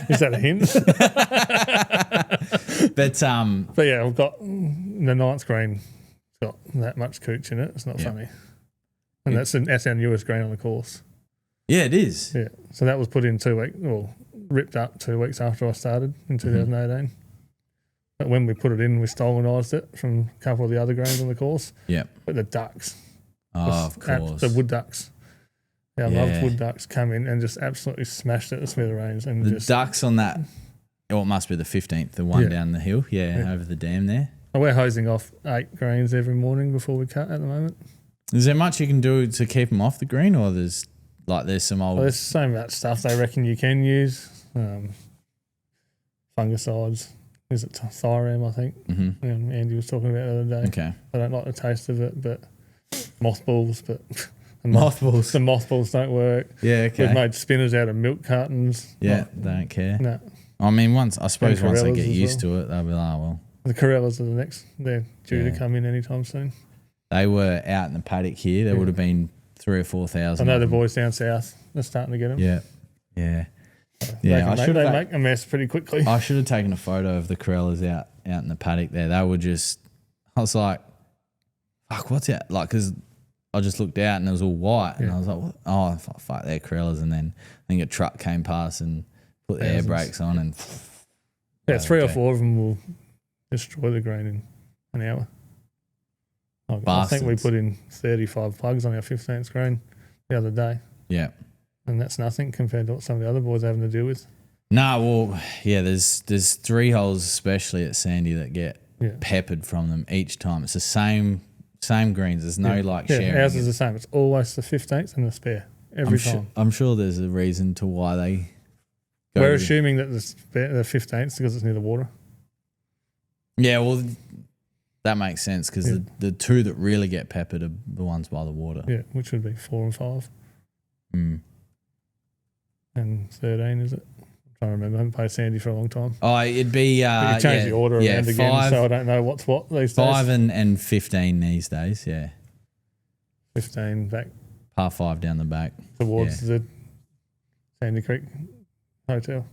Is that a hint? But yeah, I've got the ninth grain. It's got that much cooch in it. It's not funny. And that's our newest grain on the course. Yeah, it is. Yeah. So that was put in 2 weeks, well, ripped up 2 weeks after I started in 2018. But when we put it in, we stolonised it from a couple of the other grains on the course. Yeah. But the ducks. Oh, of course. The wood ducks. I loved wood ducks come in and just absolutely smashed it to smithereens. And the ducks on that, it must be the 15th, the one down the hill, over the dam there. We're hosing off 8 grains every morning before we cut at the moment. Is there much you can do to keep them off the green, or there's some old... Well, there's so much stuff they reckon you can use. Fungicides. Is it Thyram, I think? Mm-hmm. Andy was talking about it the other day. Okay. I don't like the taste of it, but mothballs, but... Mothballs. The mothballs don't work. Yeah, okay. We've made spinners out of milk cartons. Yeah, they don't care. No. I mean, once they get used well. to it, they'll be like, well... The Corellas are the next. They're due to come in anytime soon. They were out in the paddock here. There would have been 3,000 or 4,000. I know the boys down south are starting to get them. Yeah. Yeah. They make a mess pretty quickly. I should have taken a photo of the Corellas out in the paddock there. They were just... I was like, fuck, what's that? Like, because... I just looked out and it was all white, and I was like, what? "Oh, fuck, they're Corellas." And then I think a truck came past and put the air brakes on, and 3 or 4 of them will destroy the grain in an hour. I think we put in 35 plugs on our 15th grain the other day. Yeah, and that's nothing compared to what some of the other boys are having to deal with. There's 3 holes especially at Sandy that get peppered from them each time. It's the same greens. There's no sharing. Ours is the same. It's always the 15th and the spare every time. I'm sure there's a reason to why they. We're assuming that the 15th because it's near the water. Yeah, well, that makes sense because the 2 that really get peppered are the ones by the water. Yeah, which would be 4 and 5. Mm. And 13, is it? I don't remember. I haven't played Sandy for a long time. Oh, it'd be... you change the order around again, so I don't know what's what these days. 5 and 15 these days, yeah. 15 back. Par 5 down the back. Towards the Sandy Creek Hotel.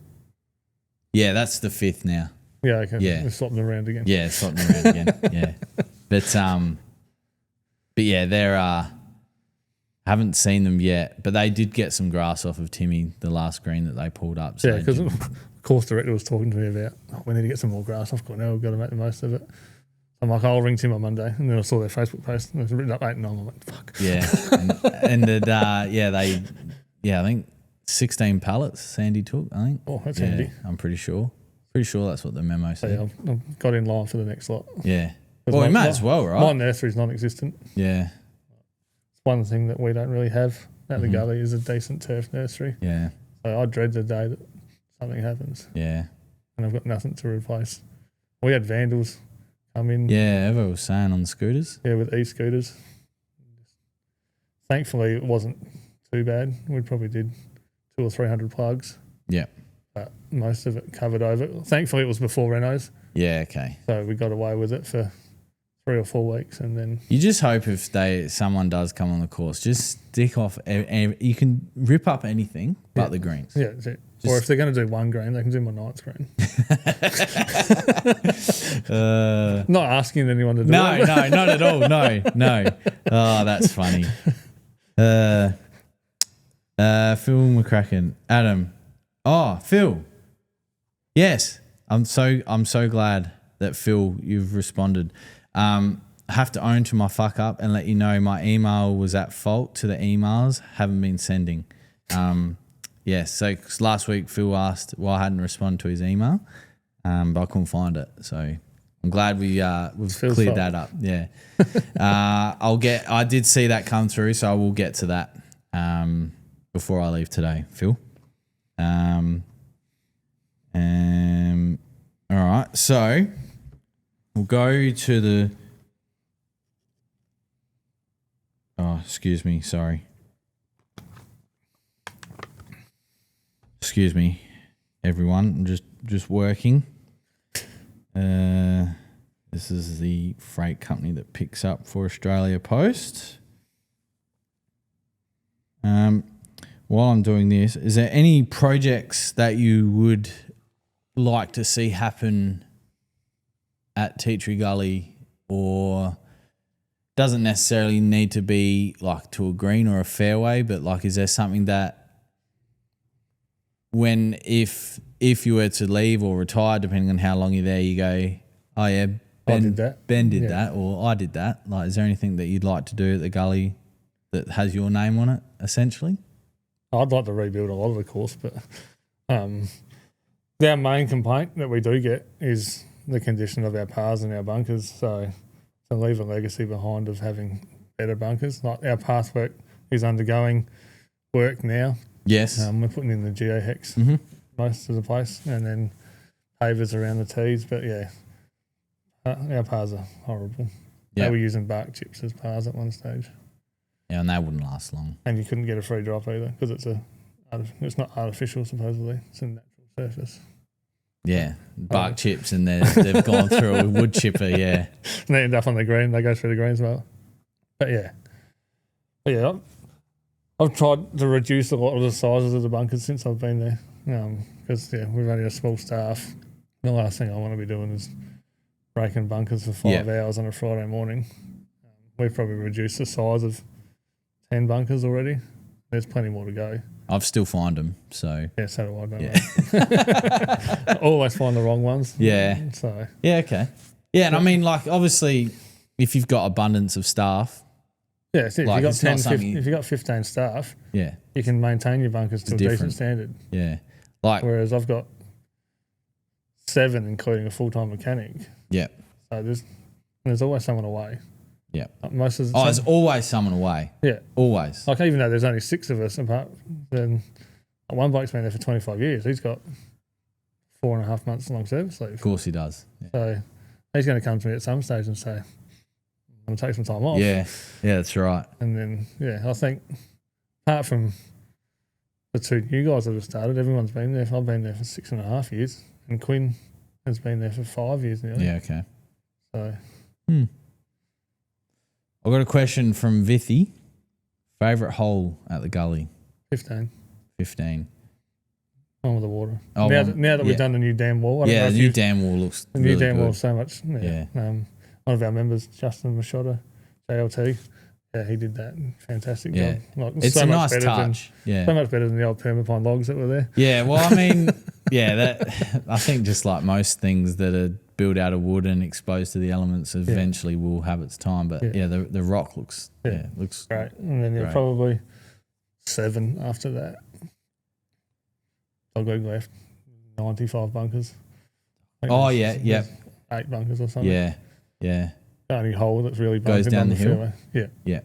Yeah, that's the 5th now. Yeah, okay. Yeah. We're swapping around again. Yeah, swapping around again, yeah. But yeah, they're... haven't seen them yet, but they did get some grass off of Timmy, the last green that they pulled up. So because course director was talking to me about, we need to get some more grass. I've got now, we've got to make the most of it. I'm like, I'll ring Tim on Monday. And then I saw their Facebook post and it was written up 8 and 9. I'm like, fuck. Yeah. I think 16 pallets Sandy took, I think. Oh, that's handy. I'm pretty sure. Pretty sure that's what the memo said. So, yeah, I've got in line for the next lot. Yeah. Well, we may as well, right? My nursery's non-existent. Yeah. It's one thing that we don't really have at the Gully is a decent turf nursery. Yeah. So I dread the day that something happens. Yeah. And I've got nothing to replace. We had vandals come in. Yeah, Eva was saying on the scooters. Yeah, with e-scooters. Thankfully, it wasn't too bad. We probably did 200 or 300 plugs. Yeah. But most of it covered over. Thankfully, it was before Renos. Yeah, okay. So we got away with it for 3 or 4 weeks, and then you just hope if someone does come on the course, just stick off. You can rip up anything but the greens. Yeah, that's it. Or if they're going to do one green, they can do my ninth green. Not asking anyone to do it. No, not at all. No. Oh, that's funny. Phil McCracken, Adam. Oh, Phil. Yes, I'm so glad that Phil, you've responded. I have to own to my fuck up and let you know my email was at fault to the emails haven't been sending. Yes, so 'cause last week Phil asked why I hadn't responded to his email, but I couldn't find it. So I'm glad we've cleared that up. Yeah, I did see that come through, so I will get to that before I leave today, Phil. All right, so we'll go to the. Oh, excuse me. Sorry. Excuse me, everyone. I'm just working. This is the freight company that picks up for Australia Post. While I'm doing this, is there any projects that you would like to see happen at Tea Tree Gully, or doesn't necessarily need to be like to a green or a fairway, but like, is there something that if you were to leave or retire, depending on how long you're there, you go, oh yeah, Ben did that, or I did that. Like, is there anything that you'd like to do at the Gully that has your name on it, essentially? I'd like to rebuild a lot of the course, but our main complaint that we do get is the condition of our paths and our bunkers. So to leave a legacy behind of having better bunkers, like our pathwork is undergoing work now. Yes. We're putting in the geohex most of the place, and then pavers around the tees. But yeah, our paths are horrible. They were using bark chips as paths at one stage. Yeah, and they wouldn't last long. And you couldn't get a free drop either because it's not artificial, supposedly. It's a natural surface. Yeah, bark chips, and they've gone through a wood chipper, yeah. And they end up on the green. They go through the green as well. But yeah, I've tried to reduce a lot of the sizes of the bunkers since I've been there because, we've only a small staff. The last thing I want to be doing is breaking bunkers for 5 hours on a Friday morning. We've probably reduced the size of 10 bunkers already. There's plenty more to go. I've still find them, so. Yeah, so do I, don't I? I always find the wrong ones. Yeah. So. Yeah, okay. Yeah, and I mean, like, obviously, if you've got abundance of staff. Yeah, so like, if you've got 15 staff, you can maintain your bunkers to a decent standard. Yeah. Like, whereas I've got 7, including a full-time mechanic. Yeah. So there's always someone away. Yeah. Most of the there's always someone away. Yeah. Always. Like, even though there's only 6 of us apart, then one bloke's been there for 25 years. He's got 4.5 months long service leave. Of course he does. Yeah. So he's going to come to me at some stage and say, I'm going to take some time off. Yeah. Yeah, that's right. And then, I think apart from the 2 new guys that have started, everyone's been there. I've been there for 6.5 years, and Quinn has been there for 5 years now. Yeah, okay. So. I've got a question from Vithy. Favourite hole at the Gully? 15. One with the water. Oh, now that we've done the new dam wall. The new dam wall looks the really new dam good. wall so much. Yeah. One of our members, Justin Machota, JLT, he did that. Fantastic job. Like, it's so a much nice touch. So much better than the old permapine logs that were there. Yeah, well, I mean, I think just like most things that are built out of wood and exposed to the elements eventually will have its time. But the rock looks looks great. And then great. Probably 7 after that. I've got left 95 bunkers. Oh yeah, yeah. 8 bunkers or something. Yeah. The only hole that's really bunkered goes down on the hill. Fairway. Yeah.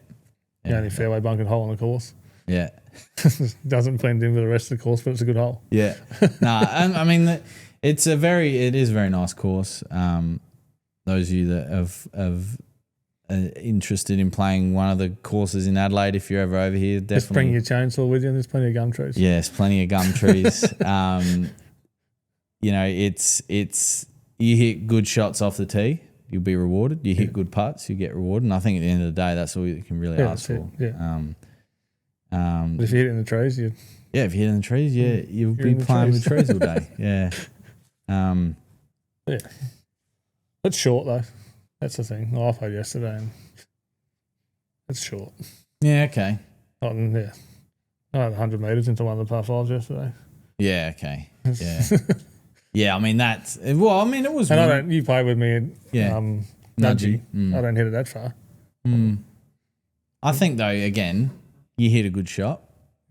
The only fairway bunkered hole on the course. Yeah. Doesn't blend in with the rest of the course, but it's a good hole. Yeah. I mean, it is a very nice course. Those of you that have interested in playing one of the courses in Adelaide, if you're ever over here, definitely. Just bring your chainsaw with you, and there's plenty of gum trees. Yes, plenty of gum trees. It's you hit good shots off the tee, you'll be rewarded. You hit good putts, you get rewarded. And I think at the end of the day, that's all you can really ask for. Yeah. If you hit it in the trees, if you hit it in the trees, you'll be playing with trees all day. Yeah. It's short though. That's the thing. I played yesterday, and it's short. Yeah. Okay. I had 100 metres into one of the par 5s yesterday. Yeah. Okay. Yeah. Yeah. I mean that's it was. And you play with me. Nudgy. I don't hit it that far. I think though, again, you hit a good shot.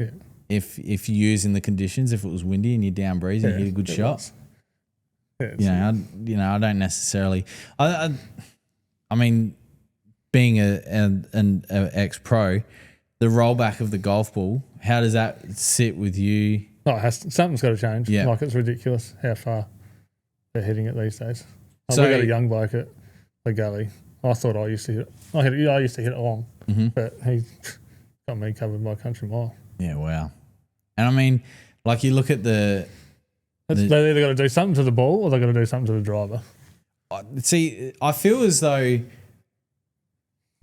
Yeah. If you're using the conditions, if it was windy and you're down breeze, you hit a good shot. Yeah, I don't necessarily. I mean, being an ex-pro, the rollback of the golf ball, how does that sit with you? Oh, something's got to change. Yeah. Like it's ridiculous how far they're hitting it these days. So, we got a young bloke at the Gully. I thought I used to hit it. I used to hit it long, but he got me covered by country mile. Yeah, wow. And I mean, like you look at they either got to do something to the ball or they got to do something to the driver. See, I feel as though,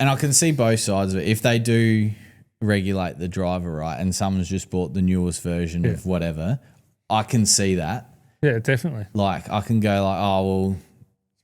and I can see both sides of it. If they do regulate the driver right, and someone's just bought the newest version of whatever, I can see that. Yeah, definitely. Like I can go like, oh well,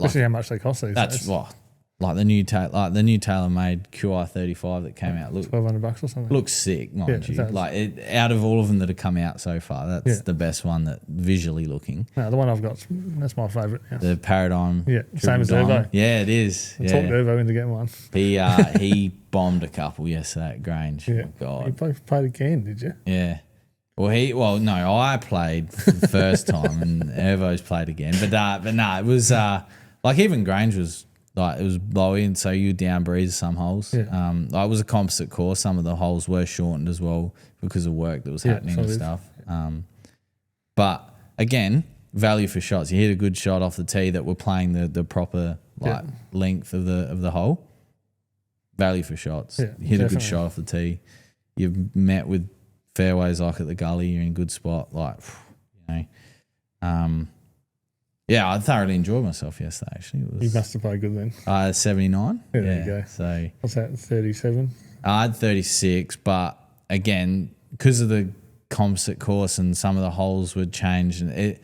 especially how much they cost these days. That's what. Like the new TaylorMade QI35 that came out, $1,200 or something. Looks sick, mind you. Like out of all of them that have come out so far, that's the best one that visually looking. No, the one I've got, that's my favourite. Yeah. The Paradigm. Yeah, same as Evo. Yeah, it is. I talked Evo into getting one. He bombed a couple yesterday at Grange. Yeah. Oh, God. You played again, did you? Yeah. No, I played for the first time and Evo's played again. But no, it was like even Grange was. Like it was blowy, and so you down breeze some holes. Yeah. It was a composite course. Some of the holes were shortened as well because of work that was happening and stuff. But again, value for shots. You hit a good shot off the tee that were playing the proper length of the hole. Value for shots. Yeah, you hit a good shot off the tee. You've met with fairways like at the Gully. You're in a good spot. Like yeah, I thoroughly enjoyed myself yesterday, actually. You must have played good then. 79. Yeah, there you go. So what's that, 37? I had 36, but again, because of the composite course and some of the holes would change, and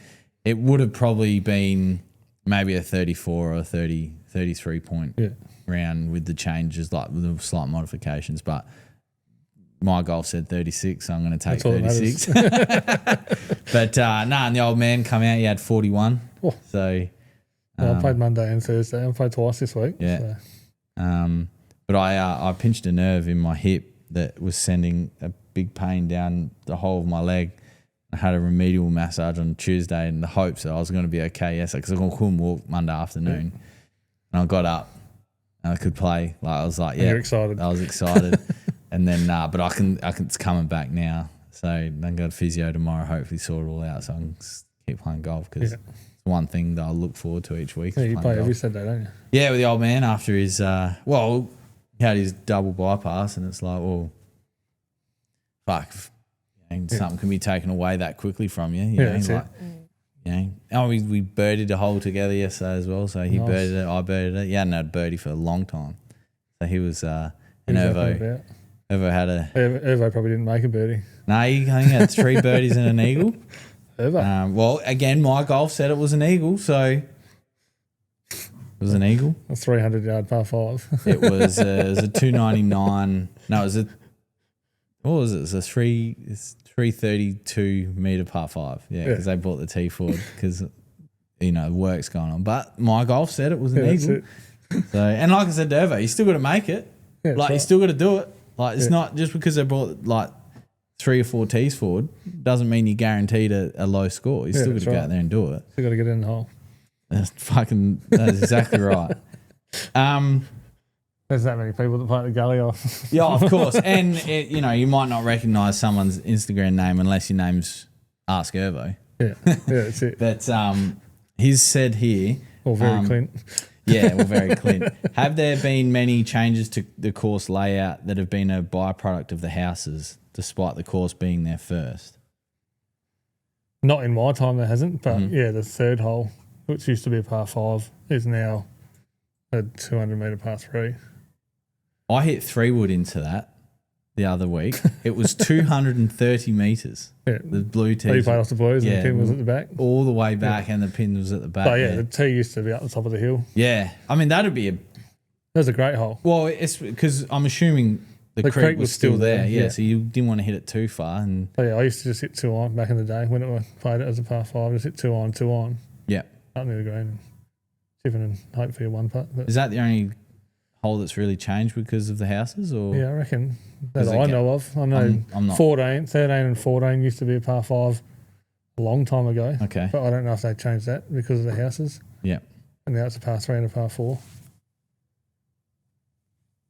it would have probably been maybe a 34 or 33 point round with the changes, like with the slight modifications, but my golf said 36, so I'm going to take 36. But and the old man come out, he had 41. Oh. So I played Monday and Thursday. I played twice this week. Yeah. So. But I pinched a nerve in my hip that was sending a big pain down the whole of my leg. I had a remedial massage on Tuesday in the hopes that I was going to be okay yesterday because I couldn't walk Monday afternoon. And I got up and I could play. Like I was like, yeah. You're excited. I was excited. And then, but I can, it's coming back now. So then got a physio tomorrow, hopefully sort it all out so I can keep playing golf because it's one thing that I look forward to each week. Yeah, you play every Saturday, don't you? Yeah, with the old man after his, he had his double bypass and it's like, well, fuck, something can be taken away that quickly from you. You know, like, we birdied the hole together yesterday as well. So he birdied it, I birdied it. He hadn't had a birdie for a long time. So he was, and Ervo probably didn't make a birdie. No, I think he had 3 birdies and an eagle. Ervo. Well, again, my golf said it was an eagle, so it was an eagle. A 300-yard par 5. It was a 299. No, it was a what was it? It's 332 metre par 5. Yeah, because they bought the tee forward because, work's going on. But my golf said it was an eagle. So, and like I said to Evo, you still got to make it. Yeah, you still got to do it. Like, it's not just because they brought, 3 or 4 tees forward doesn't mean you're guaranteed a low score. You still got to go out there and do it. Still got to get in the hole. That's exactly right. There's that many people that play the Gully off. Yeah, of course. And, you might not recognise someone's Instagram name unless your name's Ask Ervo. Yeah, that's it. But he's said here... Or very Clint. Yeah, or very Clint. Have there been many changes to the course layout that have been a byproduct of the houses, despite the course being there first? Not in my time, there hasn't. But, the third hole, which used to be a par 5, is now a 200 metre par 3. I hit 3-wood into that the other week. It was 230 metres. Yeah. The blue tee. So you played off the blues and the pin was at the back? All the way back and the pin was at the back. But the tee used to be up the top of the hill. Yeah. I mean, that'd be That was a great hole. Well, it's because I'm assuming the creek was still there. Yeah, so you didn't want to hit it too far. And I used to just hit 2 on back in the day when I played it as a par 5. Just hit 2 on. Yeah. Up near the green and chip and hope for your one putt. Is that the only hole that's really changed because of the houses? Or yeah, I reckon. That I know of. I know I'm not. 13 and 14 used to be a par 5 a long time ago. Okay. But I don't know if they changed that because of the houses. Yeah. And now it's a par 3 and a par 4.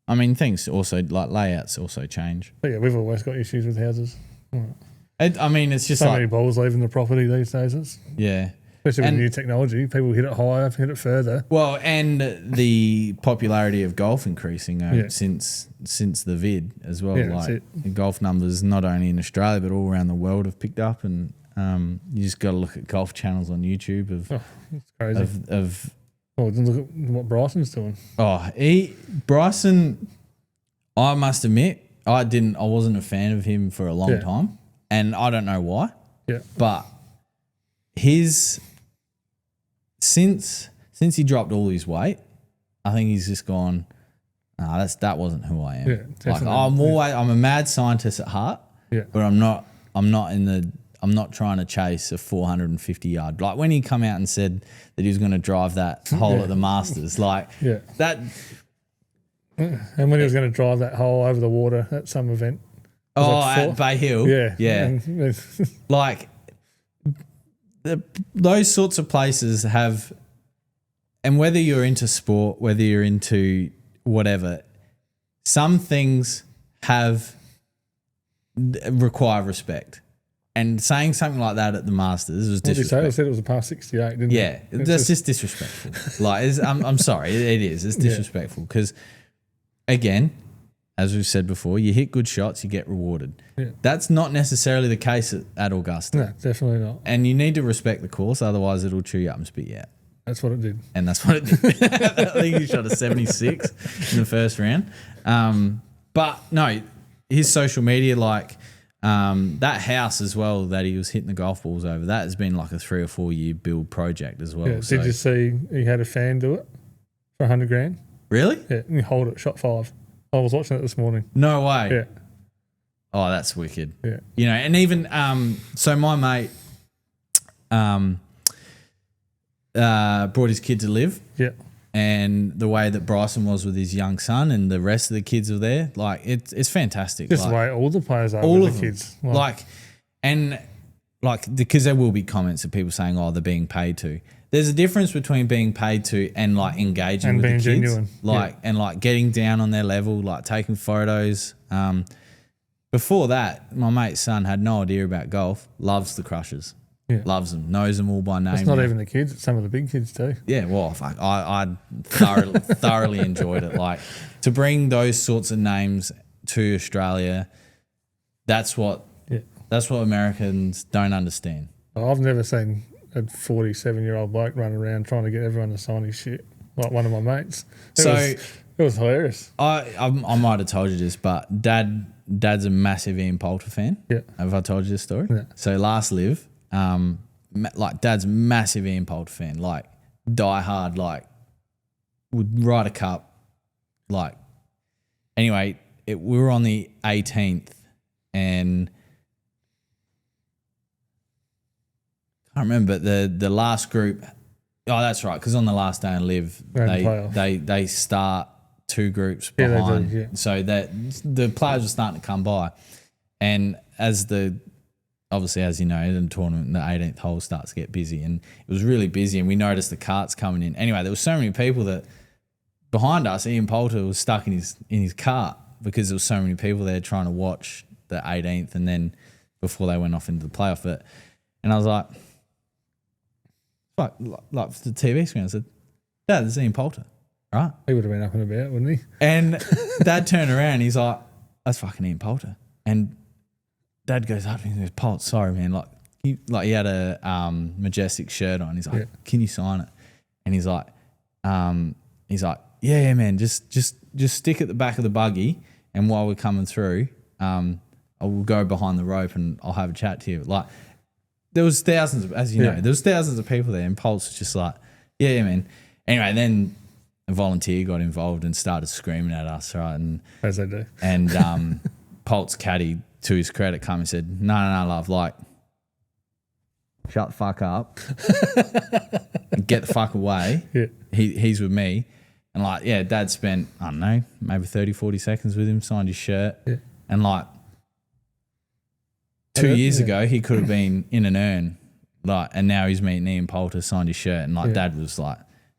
I mean, things also, layouts also change. But we've always got issues with houses. It's just so many balls leaving the property these days. Especially with new technology. People hit it higher, hit it further. Well, and the popularity of golf increasing since the vid as well. Yeah, the golf numbers, not only in Australia, but all around the world have picked up. And you just got to look at golf channels on YouTube it's crazy. Look at what Bryson's doing. Bryson, I must admit, I wasn't a fan of him for a long time. And I don't know why. Yeah. But since he dropped all his weight, I think he's just gone, that wasn't who I am. Yeah, definitely. I'm a mad scientist at heart. Yeah. But I'm not trying to chase a 450-yard. Like when he come out and said that he was going to drive that hole at the Masters, that. And when he was going to drive that hole over the water at some event. At Bay Hill. Yeah. Those sorts of places have, and whether you're into sport, whether you're into whatever, some things require respect. And saying something like that at the Masters was disrespectful. They said it was a par 68, didn't they? Yeah, that's just disrespectful. I'm sorry, it is. It's disrespectful because, again, as we've said before, you hit good shots, you get rewarded. Yeah. That's not necessarily the case at Augusta. No, definitely not. And you need to respect the course, otherwise it'll chew you up and spit you out. That's what it did. And that's what it did. I think he shot a 76 in the first round. But no, his social media, that house as well that he was hitting the golf balls over, that has been like a 3 or 4 year build project as well. Yeah. Did you see he had a fan do it for $100,000? Really? Yeah, and he hold it, shot 5. I was watching it this morning. No way. Yeah. Oh, that's wicked. Yeah. And even so my mate brought his kid to live. Yeah. And the way that Bryson was with his young son and the rest of the kids were there, it's fantastic. Just the way all the players are with the kids. Because there will be comments of people saying, they're being paid to. There's a difference between being paid to and engaging and with being the kids. Genuine. And getting down on their level, taking photos. Before that, my mate's son had no idea about golf, loves the Crushers. Yeah. Loves them, knows them all by name. It's not even the kids, it's some of the big kids too. Yeah, well, I thoroughly enjoyed it. To bring those sorts of names to Australia, that's what Americans don't understand. I've never seen a 47-year-old bloke run around trying to get everyone to sign his shit like one of my mates. It was hilarious. I might have told you this, but Dad's a massive Ian Poulter fan. Yeah. Have I told you this story? Yeah. So last live, Dad's massive Ian Poulter fan, die hard, would ride a cup, anyway, we were on the 18th and I can't remember, but the last group. Oh, that's right. Because on the last day in Live, they start 2 groups behind, they do, so that the players were starting to come by, and obviously, as you know, in the tournament, the 18th hole starts to get busy, and it was really busy, and we noticed the carts coming in. Anyway, there were so many people that behind us, Ian Poulter was stuck in his cart because there was so many people there trying to watch the 18th, and then before they went off into the playoff. And I was like for the TV screen, I said, Dad, there's Ian Poulter, right? He would have been up and about, wouldn't he? And Dad turned around and he's like, that's fucking Ian Poulter. And Dad goes up and he goes, Polt, sorry, man. He had a Majestic shirt on. He's like, can you sign it? And he's like, yeah, man, just stick at the back of the buggy, and while we're coming through, I will go behind the rope and I'll have a chat to you. Like, there was thousands of, as you know, there was thousands of people there, and Pulse was just like, yeah, man. Anyway, then a volunteer got involved and started screaming at us, right? And as they do. And Pulse caddy, to his credit, come and said, no, love, like, shut the fuck up, and get the fuck away. Yeah. He's with me. And like, yeah, Dad spent, I don't know, maybe 30, 40 seconds with him, signed his shirt. Yeah. And like 2 years ago, he could have been in an urn, like, and now he's meeting Ian Poulter, signed his shirt. And like, Dad was like,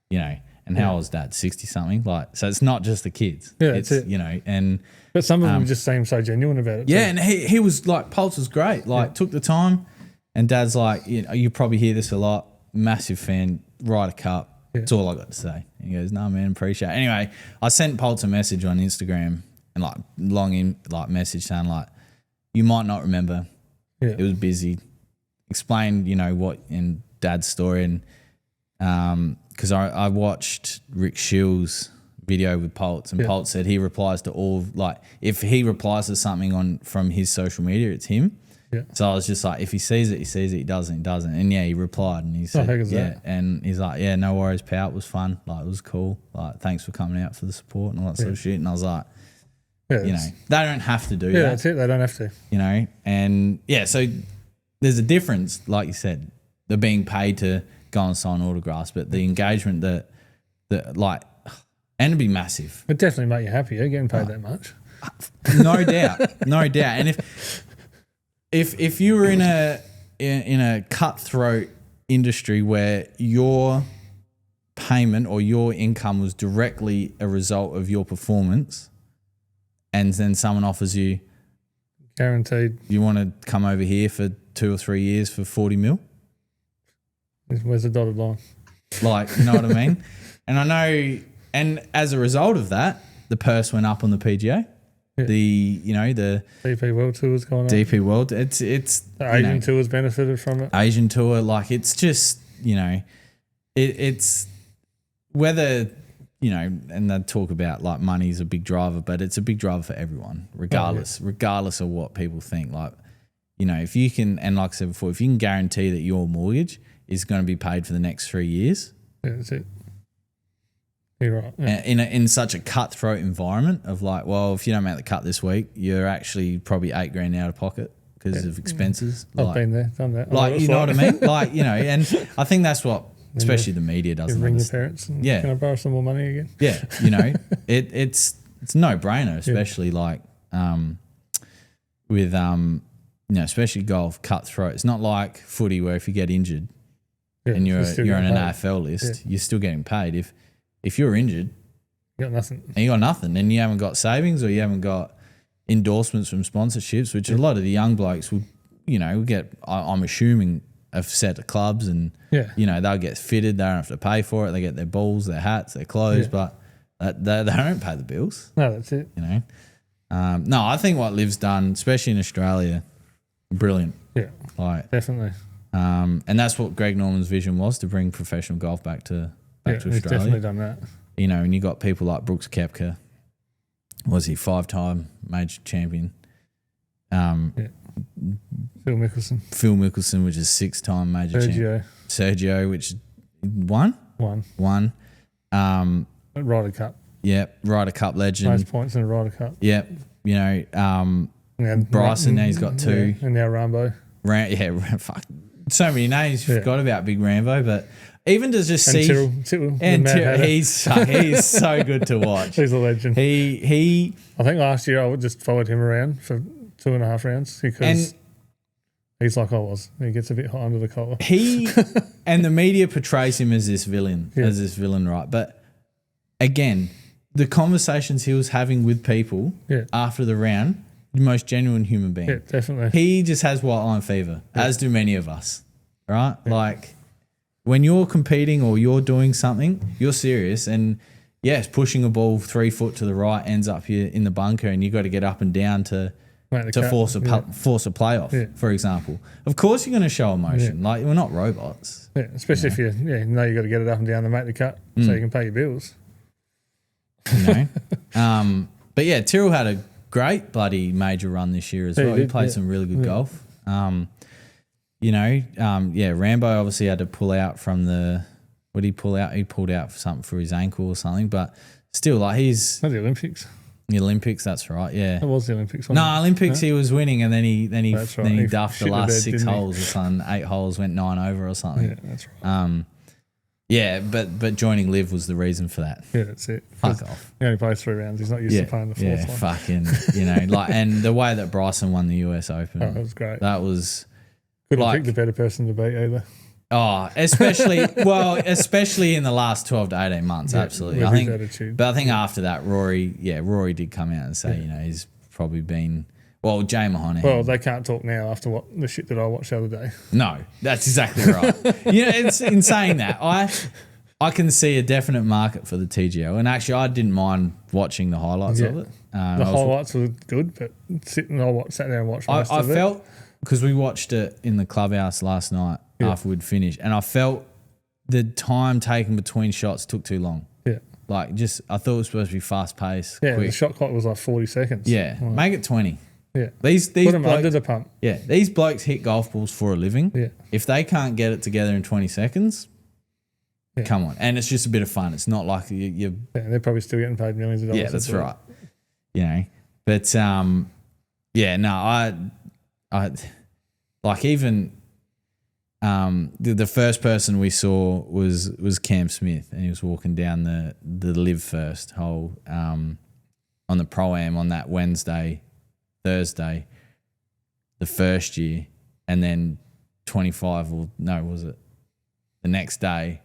you know, and how old was Dad? 60 something? Like, so it's not just the kids. Yeah, it's, you know, and. But some of them just seem so genuine about it. Yeah, too. And he was like, Poulter was great. Like, took the time. And Dad's like, you probably hear this a lot, massive fan, Ryder Cup. Yeah. That's all I got to say. And he goes, no, man, appreciate it. Anyway, I sent Poulter a message on Instagram and like message saying like, you might not remember. Yeah. It was busy. Explained, you know, what in Dad's story. And because I watched Rick Shill's video with Poulter, and Poulter said he replies to all, like, if he replies to something from his social media, it's him. Yeah. So I was just like, if he sees it, he sees it. He doesn't, he doesn't. And yeah, he replied and he said, that? And he's like, yeah, no worries, pal. It was fun. Like, it was cool. Like, thanks for coming out for the support and all that sort of shit. And I was like, you know, they don't have to do that. Yeah, that's it. They don't have to. You know, and yeah, so there's a difference, like you said, they're being paid to go and sign autographs, but the engagement that like, and it'd be massive. It'd definitely make you happier getting paid that much. No doubt, no doubt. And if you were in a cutthroat industry where your payment or your income was directly a result of your performance, and then someone offers you guaranteed, you want to come over here for 2 or 3 years for 40 mil? Where's the dotted line? Like, you know what I mean? And I know, and as a result of that, the purse went up on the PGA. Yeah. The DP World Tour's gone on. DP World, it's the Asian Tour's benefited from it. Asian Tour, like, it's just, you know, it's whether, you know, and they talk about like money is a big driver, but it's a big driver for everyone, regardless of what people think. Like, you know, if you can, and like I said before, if you can guarantee that your mortgage is going to be paid for the next 3 years, that's it. You're right. Yeah. In such a cutthroat environment of like, well, if you don't make the cut this week, you're actually probably $8,000 out of pocket because of expenses. I've been there, done that. Like, you know what I mean? Like, you know, and I think that's what, especially the media doesn't ring your parents and can I borrow some more money again? Yeah, you know, it's no brainer, especially like with you know, especially golf, cutthroat. It's not like footy where if you get injured and you're on an AFL list, you're still getting paid. If you're injured, you got nothing. And you got nothing, and you haven't got savings or you haven't got endorsements from sponsorships, which a lot of the young blokes will, you know, will get. I'm assuming a set of clubs, and you know, they'll get fitted. They don't have to pay for it. They get their balls, their hats, their clothes, but they don't pay the bills. No, that's it. You know, no, I think what Liv's done, especially in Australia, brilliant. Yeah, like definitely. And that's what Greg Norman's vision was, to bring professional golf back to Australia. He's definitely done that. You know, and you got people like Brooks Koepka. Was he 5-time major champion? Phil Mickelson, which is 6-time major champion. Sergio, which won. Ryder Cup. Yep, Ryder Cup legend. Most points in a Ryder Cup. Yep, you know, Bryson, now he's got 2. Yeah, and now Rambo. Fuck. So many names you forgot about Big Rambo, but even to just see Tyrrell, he's so good to watch. He's a legend. He I think last year I just followed him around for 2.5 rounds because he's like I was. He gets a bit hot under the collar. He and the media portrays him as this villain, right? But again, the conversations he was having with people after the round, the most genuine human being. Yeah, definitely. He just has white line fever, as do many of us, right? Yeah. Like when you're competing or you're doing something, you're serious. And yes, pushing a ball 3 foot to the right ends up here in the bunker and you got to get up and down to force a playoff, for example. Of course you're going to show emotion. Yeah. Like we're not robots. Yeah, especially if you know you got to get it up and down to make the cut so you can pay your bills. You know? But yeah, Tyrrell had a great bloody major run this year as well. He played some really good golf. Rambo obviously had to pull out from the – what did he pull out? He pulled out for something for his ankle or something. But still, like he's – the Olympics. The Olympics, that's right, yeah. It was the Olympics. Olympics he was winning and then he duffed the last 6 holes or something. 8 holes, went 9 over or something. Yeah, that's right. But joining Liv was the reason for that. Yeah, that's it. Fuck off. He only plays 3 rounds. He's not used to playing the fourth one. Fucking, and the way that Bryson won the US Open. Oh, that was great. That was couldn't pick the better person to beat either. Oh, especially in the last 12 to 18 months, absolutely. I think after that, Rory did come out and say, he's probably been Jay Mahoney. Well, they can't talk now after what the shit that I watched the other day. No, that's exactly right. It's in saying that I can see a definite market for the TGO, and actually, I didn't mind watching the highlights of it. The highlights were good, but sat there and watched most of it. I felt because we watched it in the clubhouse last night after we'd finished, and I felt the time taken between shots took too long. Yeah, I thought it was supposed to be fast paced. Yeah, quick. The shot clock was like 40 seconds. Yeah, make it 20. Yeah, these put them under the pump. Yeah, these blokes hit golf balls for a living. Yeah, if they can't get it together in 20 seconds. Yeah. Come on. And it's just a bit of fun. It's not like you're... Yeah, they're probably still getting paid millions of dollars. Yeah, that's right. But, I like even the first person we saw was Cam Smith, and he was walking down the Live First hole on the Pro-Am on that Thursday, the first year, and then 25 the next day,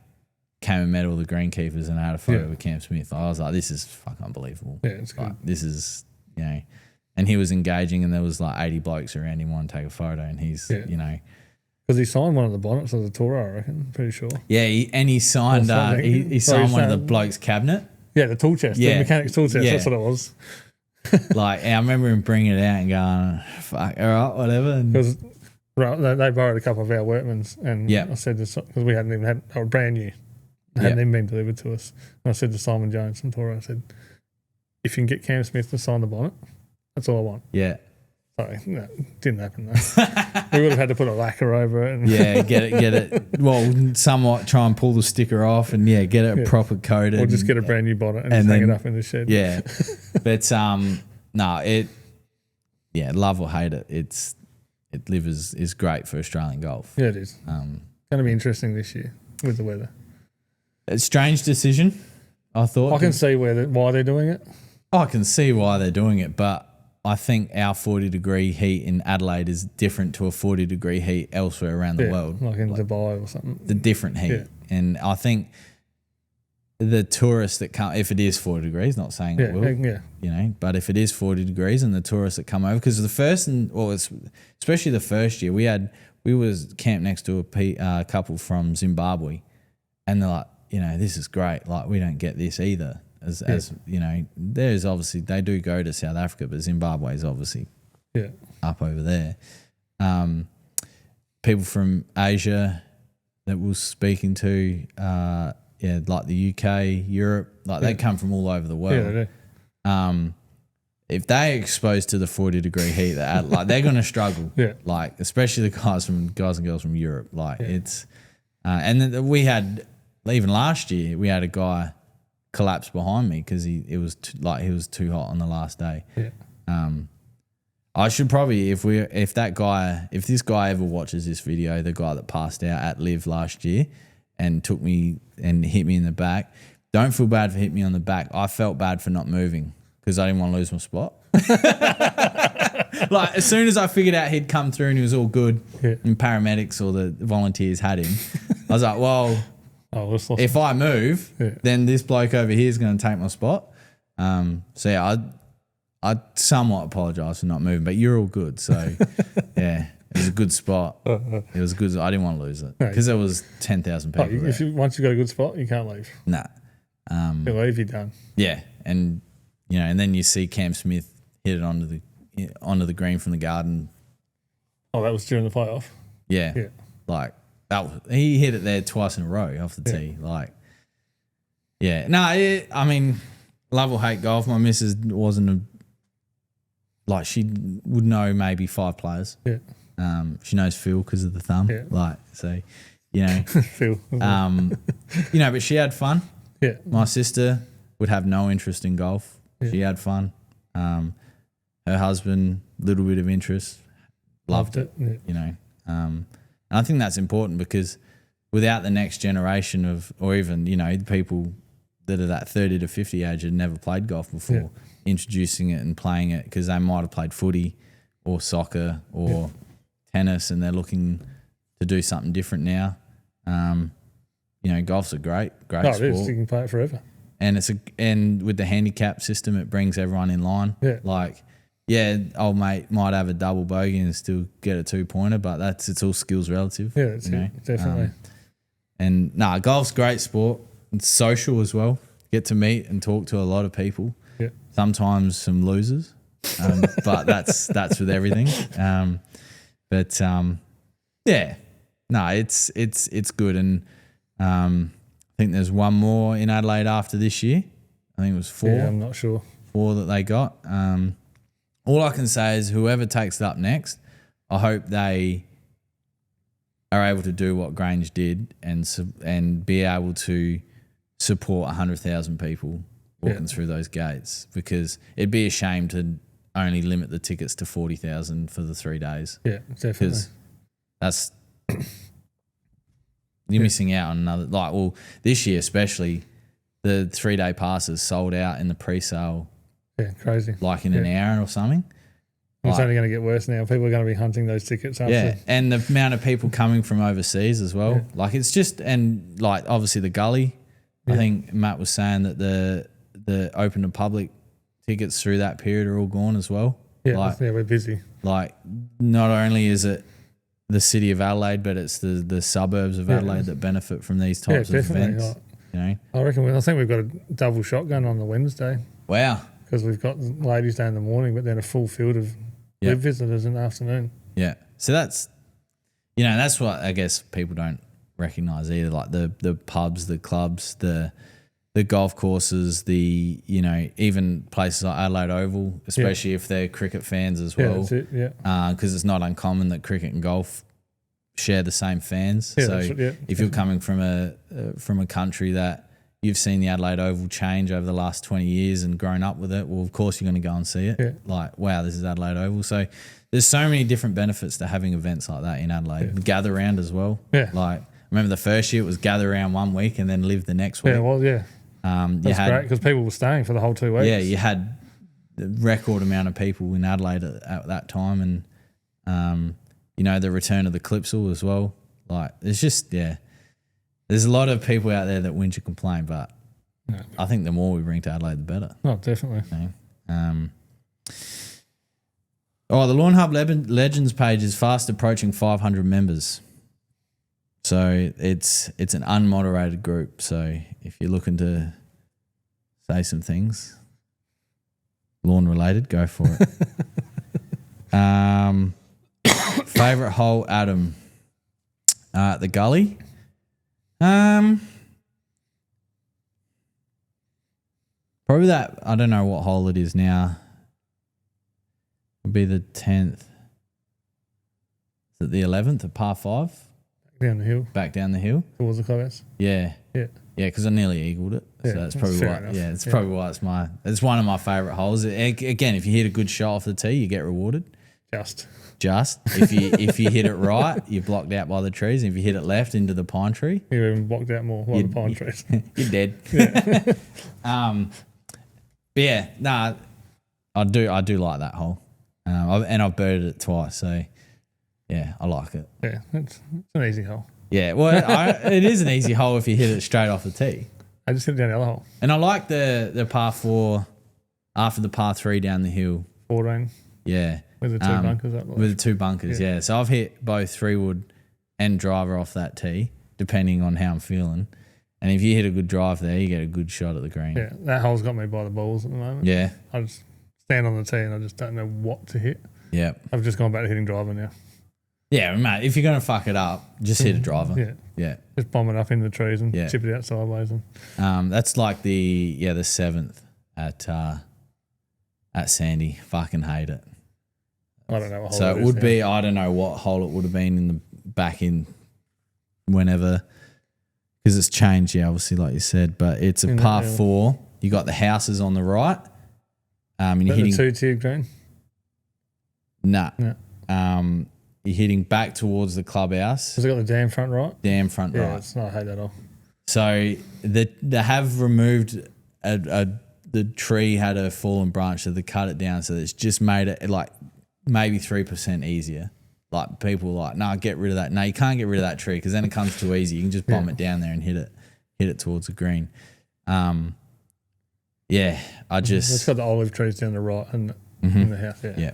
came and met all the greenkeepers and I had a photo with Cam Smith. I was like, this is fucking unbelievable. Yeah, it's good. This is, and he was engaging and there was like 80 blokes around him wanting to take a photo and he's, Because he signed one of the bonnets of the Toro, I reckon, pretty sure. Yeah, he signed he signed one of the blokes' cabinet. Yeah, the tool chest, the mechanic's tool chest, that's what it was. I remember him bringing it out and going, fuck, all right, whatever. Because they borrowed a couple of our workmen's and I said this, because we hadn't even had, they were brand new. Hadn't even been delivered to us. And I said to Simon Jones from Toro, I said, if you can get Cam Smith to sign the bonnet, that's all I want. Yeah. Sorry, no, it didn't happen though. We would have had to put a lacquer over it. And get it. Well, somewhat try and pull the sticker off and get it proper coated. Or just get a brand new bonnet and just hang it up in the shed. Yeah. But love or hate it, Live is great for Australian golf. Yeah, it is. Going to be interesting this year with the weather. A strange decision, I thought. I can see why they're doing it. I can see why they're doing it, but I think our 40-degree heat in Adelaide is different to a 40-degree heat elsewhere around the world. Like in Dubai or something. The different heat. Yeah. And I think the tourists that come, if it is 40 degrees, not saying it will, but if it is 40 degrees and the tourists that come over, because especially the first year, we was camped next to a couple from Zimbabwe, and they're like, this is great. Like, we don't get this either. As there's obviously, they do go to South Africa, but Zimbabwe is obviously up over there. People from Asia that we're speaking to, like the UK, Europe, like they come from all over the world. Yeah, they do. If they're exposed to the 40-degree heat, they're going to struggle. Yeah. Like, especially the guys and girls from Europe. Like it's, and then we had, even last year, we had a guy collapse behind me because he was too hot on the last day. Yeah. I should probably if this guy ever watches this video, the guy that passed out at Live last year and took me and hit me in the back. Don't feel bad for hitting me on the back. I felt bad for not moving because I didn't want to lose my spot. Like as soon as I figured out he'd come through and he was all good, and paramedics or the volunteers had him, I was like, well, if I move, then this bloke over here is going to take my spot. So yeah, I somewhat apologise for not moving, but you're all good. So yeah, it was a good spot. It was good. I didn't want to lose it because there was 10,000 people. Once you got a good spot, you can't leave. Nah. You leave, you're done. Yeah, and and then you see Cam Smith hit it onto the green from the garden. Oh, that was during the playoff. Yeah. Like he hit it there twice in a row off the tee. Like, yeah. No, I mean, love or hate golf. My missus wasn't she would know maybe 5 players. Yeah. She knows Phil because of the thumb. Yeah. Like, so, Phil. But she had fun. Yeah. My sister would have no interest in golf. Yeah. She had fun. Her husband, little bit of interest, loved it. Yeah. And I think that's important because without the next generation or even, the people that are that 30 to 50 age had never played golf before, introducing it and playing it because they might have played footy or soccer or tennis and they're looking to do something different now. Golf's a great sport. It is. You can play it forever. And and with the handicap system, it brings everyone in line. Yeah. Like, old mate might have a double bogey and still get a 2-pointer, but it's all skills relative. Yeah, that's it, definitely. Golf's a great sport. It's social as well. Get to meet and talk to a lot of people. Yeah. Sometimes some losers, but that's with everything. It's good. And I think there's one more in Adelaide after this year. I think it was 4. Yeah, I'm not sure. 4 that they got. All I can say is whoever takes it up next, I hope they are able to do what Grange did and be able to support 100,000 people walking through those gates, because it'd be a shame to only limit the tickets to 40,000 for the 3 days. Yeah, definitely. Because that's you're missing out on another. This year especially, the 3-day passes sold out in the pre-sale. Yeah, crazy. Like in an hour or something. It's only going to get worse now. People are going to be hunting those tickets after. Yeah, and the amount of people coming from overseas as well. Yeah. Like it's just, and like obviously the Gully. I think Matt was saying that the open to public tickets through that period are all gone as well. Yeah, we're busy. Like not only is it the city of Adelaide, but it's the suburbs of Adelaide that benefit from these types of events. I think we've got a double shotgun on the Wednesday. Wow. Because we've got Ladies' Day in the morning, but then a full field of live visitors in the afternoon. Yeah. So that's what I guess people don't recognise either, like the pubs, the clubs, the golf courses, even places like Adelaide Oval, especially if they're cricket fans as well. Yeah, that's it, because it's not uncommon that cricket and golf share the same fans. Yeah, so if you're coming from a country that you've seen the Adelaide Oval change over the last 20 years and grown up with it, well, of course you're going to go and see it. Yeah. Like, wow, this is Adelaide Oval. So there's so many different benefits to having events like that in Adelaide. Yeah. Gather round as well. Yeah. Like, remember the first year it was gather around 1 week and then live the next week. Yeah, well, yeah. That's great because people were staying for the whole 2 weeks. Yeah, you had the record amount of people in Adelaide at that time, and the return of the Clipsal as well. Like, it's just there's a lot of people out there that whinge and complain, but I think the more we bring to Adelaide, the better. Oh, definitely. The Lawnhub Legends page is fast approaching 500 members. So it's an unmoderated group. So if you're looking to say some things lawn related, go for it. Favorite hole, Adam? The Gully. Probably that. I don't know what hole it is now. Would be the 10th. Is it the 11th at par 5? Back down the hill. Towards the clubhouse. Yeah. Yeah, because I nearly eagled it. So that's probably why. Enough. Probably why it's one of my favourite holes. Again, if you hit a good shot off the tee, you get rewarded. Just. If you hit it right, you're blocked out by the trees. And if you hit it left into the pine tree, you're even blocked out more by the pine trees. You're dead. Yeah. But yeah, nah, I do like that hole, and I've birded it twice. So yeah, I like it. Yeah, it's an easy hole. Yeah, well, it is an easy hole if you hit it straight off the tee. I just hit it down the other hole. And I like the par 4 after the par 3 down the hill. 14. Yeah. With the 2 bunkers up. With the 2 bunkers, yeah. So I've hit both 3-wood and driver off that tee, depending on how I'm feeling. And if you hit a good drive there, you get a good shot at the green. Yeah, that hole's got me by the balls at the moment. Yeah. I just stand on the tee and I just don't know what to hit. Yeah. I've just gone back to hitting driver now. Yeah, mate, if you're going to fuck it up, just hit a driver. Yeah. Yeah. Just bomb it up in the trees and chip it out sideways. And that's like the 7th at Sandy. Fucking hate it. I don't know what hole so it would is now. be, I don't know what hole it would have been in the back in whenever, because it's changed, obviously, like you said, but it's a par 4. You got the houses on the right. And you're hitting the 2-tier green? Nah. You're hitting back towards the clubhouse. Has it got the dam front right? Dam front right. It's not, I hate that all. So they have removed the tree had a fallen branch, so they cut it down. So it's just made it like maybe 3% easier. Like people are like, no, get rid of that. No, you can't get rid of that tree because then it comes too easy. You can just bomb it down there and hit it towards the green. It's got the olive trees down the right and in the house. Yeah.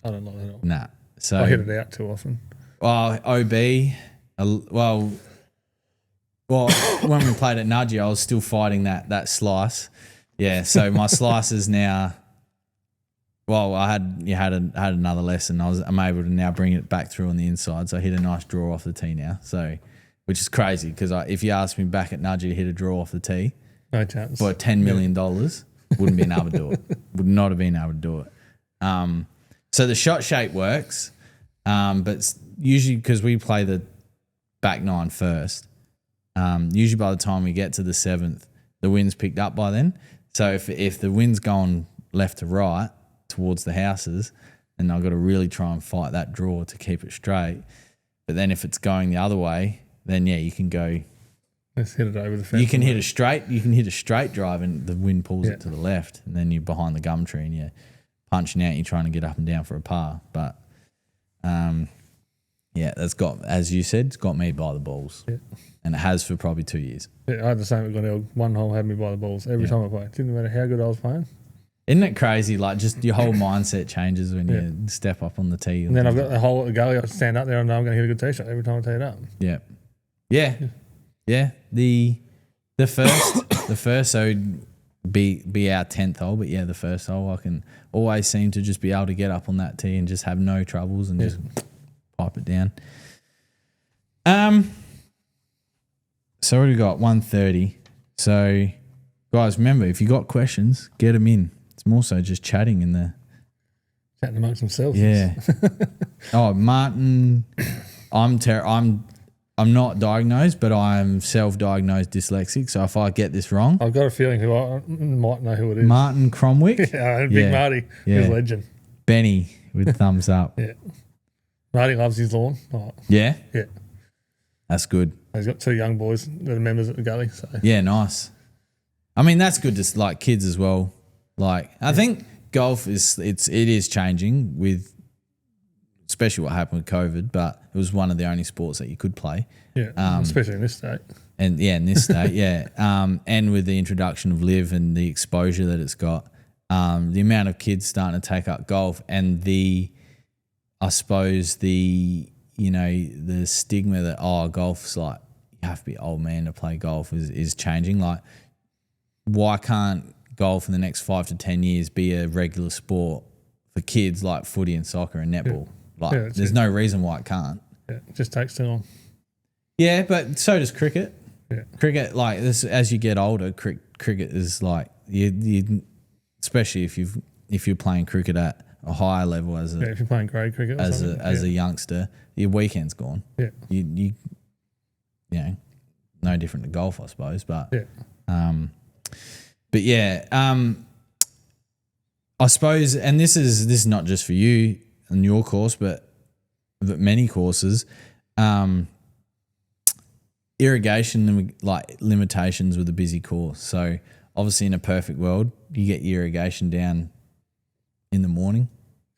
I don't like that at all. Nah. So I hit it out too often. Well, OB, when we played at Nudgee, I was still fighting that slice. Yeah, so my slice is now. Well, I had another lesson. I'm able to now bring it back through on the inside. So I hit a nice draw off the tee now. So, which is crazy because if you asked me back at Nudgee to hit a draw off the tee, no chance. For $10 million, wouldn't been able to do it. Would not have been able to do it. So the shot shape works, but usually because we play the back 9 first, usually by the time we get to the 7th, the wind's picked up by then. So if the wind's going left to right towards the houses, then I've got to really try and fight that draw to keep it straight. But then if it's going the other way, then you can go. Let's hit it over the fence. You can hit a straight drive and the wind pulls it to the left, and then you're behind the gum tree and you're punching out. You're trying to get up and down for a par, but that's got, as you said, it's got me by the balls, and it has for probably 2 years. Yeah, I had the same at Gully. One hole had me by the balls every time I played. Didn't matter how good I was playing. Isn't it crazy? Like just your whole mindset changes when you step up on the tee. And then I've got the hole at the Gully. I stand up there and know I'm going to hit a good tee shot every time I tee it up. Yeah. The first so be our 10th hole, but the first hole I can always seem to just be able to get up on that tee and just have no troubles and just pipe it down. So what do we got? 1:30. So guys, remember, if you got questions, get them in. It's more so just chatting Chatting amongst themselves. Yeah. Martin, I'm not diagnosed, but I'm self-diagnosed dyslexic. So if I get this wrong, I've got a feeling who I might know who it is. Martin Cromwick. Big Marty. He's a legend. Benny with thumbs up. Yeah. Marty loves his lawn. Oh. Yeah? Yeah. That's good. He's got 2 young boys that are members at the Gully. So. Yeah, nice. I mean, that's good to like kids as well. Like, I think golf it is changing with, especially what happened with COVID, but it was one of the only sports that you could play. Yeah, especially in this state. And in this state, and with the introduction of live and the exposure that it's got, the amount of kids starting to take up golf and I suppose the stigma that golf's like you have to be old man to play golf is changing. Like, why can't golf in the next 5 to 10 years be a regular sport for kids like footy and soccer and netball? There's no reason why it can't. Yeah, it just takes too long. Yeah, but so does cricket. Yeah. Cricket, like this, as you get older, cricket is like you especially if you're playing cricket at a higher level if you're playing grade cricket as a youngster, your weekend's gone. Yeah. You no different to golf, I suppose, but I suppose, and this is not just for you. on your course, but many courses, irrigation limitations with a busy course. So obviously in a perfect world, you get your irrigation down in the morning.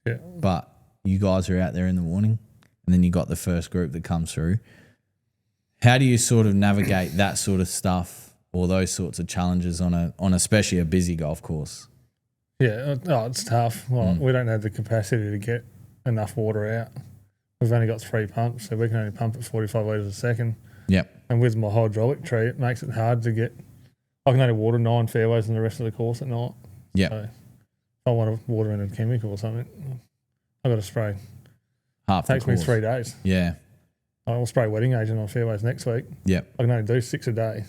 Yeah. But you guys are out there in the morning, and then you got the first group that comes through. How do you sort of navigate that sort of stuff or those sorts of challenges on especially a busy golf course? Yeah, it's tough. Well, we don't have the capacity to get enough water out. We've only got 3 pumps, so we can only pump at 45 litres a second. Yep. And with my hydraulic tree, it makes it hard to get. I can only water 9 fairways in the rest of the course at night. Yep. So if I want to water in a chemical or something, I've got to spray. Half the course. Takes me 3 days. Yeah. I'll spray wetting agent on fairways next week. Yep. I can only do 6 a day.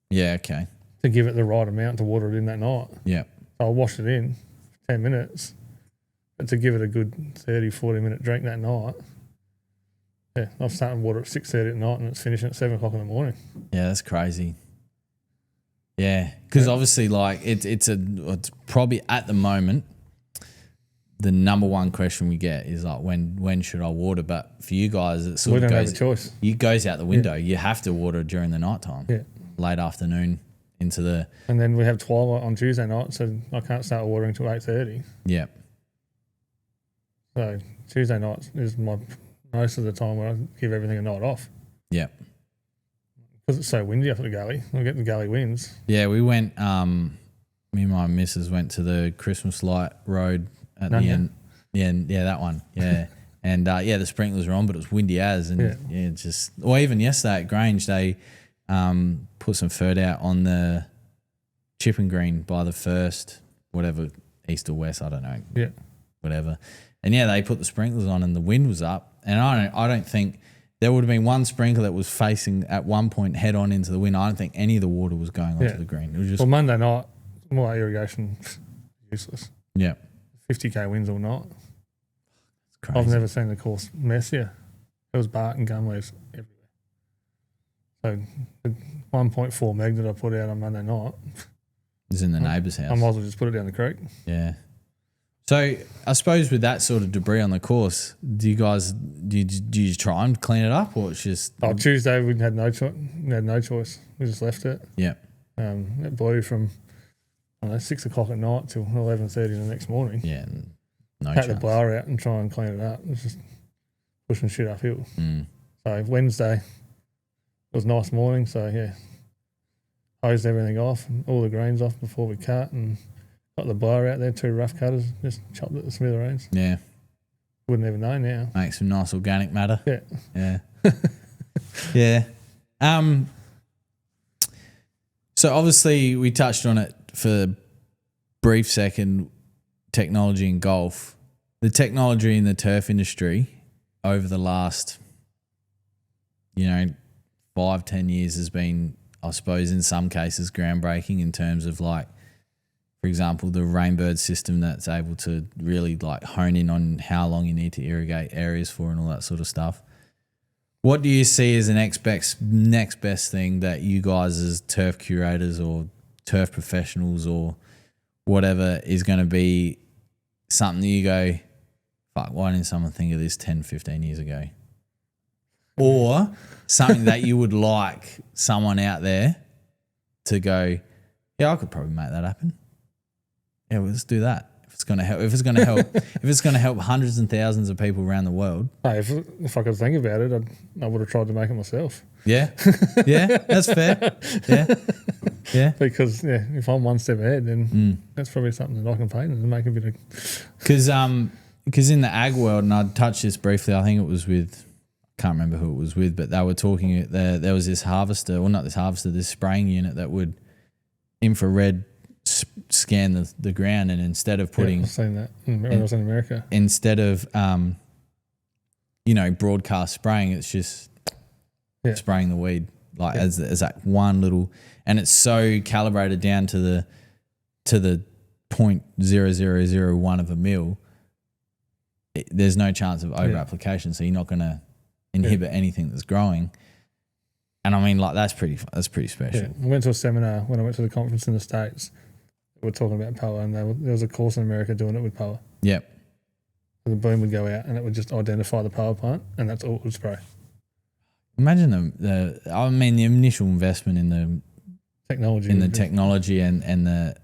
Yeah, okay. To give it the right amount to water it in that night. Yep. So I'll wash it in for 10 minutes. But to give it a good 30, 40-minute drink that night, yeah, I've started water at 6:30 at night and it's finishing at 7 o'clock in the morning. Yeah, that's crazy. Yeah, because obviously, like, it's probably at the moment the number one question we get is like, when should I water? But for you guys, it sort we of don't goes, have a choice. It goes out the window. You have to water during the night time. Yeah. Late afternoon into the. And then we have twilight on Tuesday night, so I can't start watering till 8:30. Yeah. So Tuesday night is most of the time where I give everything a night off. Yeah. Because it's so windy up at the Gully. I get the Gully winds. Yeah, we went, me and my missus went to the Christmas light road at the end. Yeah, that one. Yeah. And, the sprinklers were on, but it was windy as. And, just, or even yesterday at Grange, they put some fert out on the chipping green by the first, whatever, east or west, I don't know. Yeah. Whatever. And, they put the sprinklers on and the wind was up. And I don't think there would have been one sprinkler that was facing at one point head on into the wind. I don't think any of the water was going onto the green. It was just Monday night, more irrigation, useless. Yeah. 50k winds all night. It's crazy. I've never seen the course messier. There was bark and gum leaves everywhere. So the 1.4 meg that I put out on Monday night is in the neighbour's house. I might as well just put it down the creek. Yeah. So I suppose with that sort of debris on the course, do you try and clean it up, or it's just? Oh, Tuesday we had no choice. We had no choice. We just left it. Yeah. It blew from 6 o'clock at night till 11:30 the next morning. Yeah. No Take chance. the blower out and try and clean it up. It was just pushing shit uphill. Mm. So Wednesday it was a nice morning. So hosed everything off, all the greens off before we cut, and got the blower out there, 2 rough cutters, just chopped it to smithereens. Yeah. Wouldn't even know now. Make some nice organic matter. Yeah. Yeah. Yeah. So obviously we touched on it for a brief second, technology in golf. The technology in the turf industry over the last, 5-10 years has been, I suppose, in some cases groundbreaking in terms of, like, for example, the Rainbird system that's able to really, like, hone in on how long you need to irrigate areas for and all that sort of stuff. What do you see as the next best thing that you guys as turf curators or turf professionals or whatever is going to be something that you go, fuck, why didn't someone think of this 10, 15 years ago? Or something that you would like someone out there to go, yeah, I could probably make that happen. Yeah, well, let's do that. If it's going to help hundreds and thousands of people around the world. Hey, if I could think about it, I would have tried to make it myself. Yeah, yeah, that's fair. Yeah. Because if I'm one step ahead, then that's probably something that I can paint and make a bit of. Because in the ag world, and I touched this briefly, I think it was with, I can't remember who it was with, but they were talking. There was this harvester, well, not this harvester, this spraying unit that would infrared scan the ground, and instead of putting, I've seen that when I was in America, instead of broadcast spraying, it's just spraying the weed as that one little, and it's so calibrated down to the 0.0001 of a mil. There's no chance of over application, so you're not going to inhibit anything that's growing. And I mean, like, that's pretty special. Yeah. I went to a seminar when I went to the conference in the States. We were talking about power, and there was a course in America doing it with power. Yep. And the boom would go out and it would just identify the power plant, and that's all it would spray. Imagine the initial investment in the Technology. and the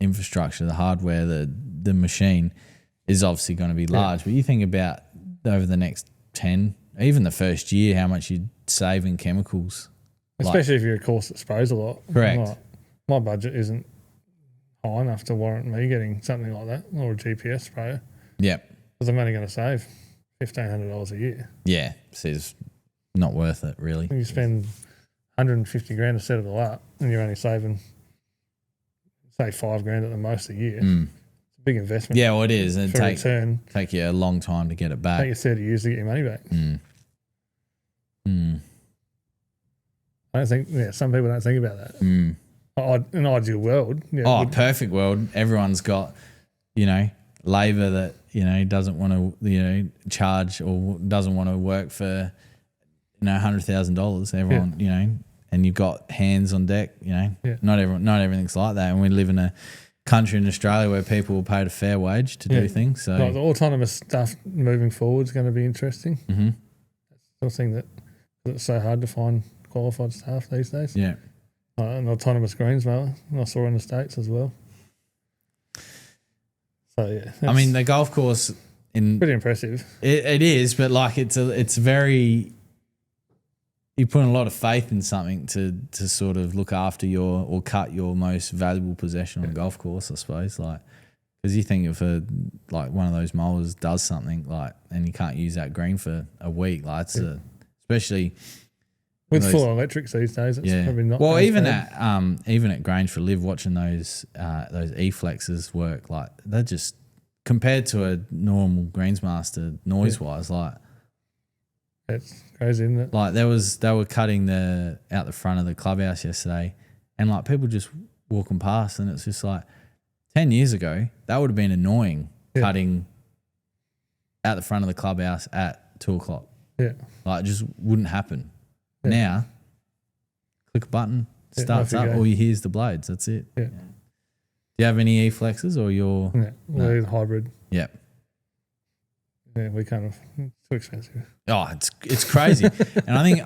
infrastructure, the hardware, the machine is obviously going to be large. But you think about over the next 10, even the first year, how much you'd save in chemicals. Especially if you're a course that sprays a lot. Correct. Like, my budget isn't high enough to warrant me getting something like that, or a GPS sprayer. Yep. Because I'm only going to save $1,500 a year. Yeah, so it's not worth it, really. You spend $150 grand to set it all up, and you're only saving, say, $5 grand at the most a year. Mm. It's a big investment. Yeah, well, it is. And take you a long time to get it back. Take you 30 years to get your money back. I don't think. Yeah, some people don't think about that. In an ideal world. Yeah, perfect world. Everyone's got, labour that doesn't want to charge or doesn't want to work for $100,000. Everyone and you've got hands on deck. Not everything's like that, and we live in a country in Australia where people are paid a fair wage to do things. So the autonomous stuff moving forward is going to be interesting. Mm-hmm. That's the thing that it's so hard to find qualified staff these days. Yeah. An autonomous greens mower I saw in the States as well. So yeah, I mean the golf course pretty impressive. It is, but like it's very, you put a lot of faith in something to sort of look after or cut your most valuable possession on a golf course, I suppose. Like, because you think if one of those mowers does something and you can't use that green for a week, like especially with full electrics these days, it's probably not. Well, even at Grange for Live, watching those E-flexes work, like they're just compared to a normal Greensmaster noise wise, like it's crazy, isn't it? Like they were cutting out the front of the clubhouse yesterday, and like people just walking past, and it's just like 10 years ago that would have been annoying cutting out the front of the clubhouse at 2:00. Yeah, like it just wouldn't happen. Yeah. Now, click a button, starts up, all you hear is the blades. That's it. Yeah. Do you have any E-flexes or your? Yeah, we're hybrid. Yep. Yeah, we kind of too expensive. Oh, it's crazy, and I think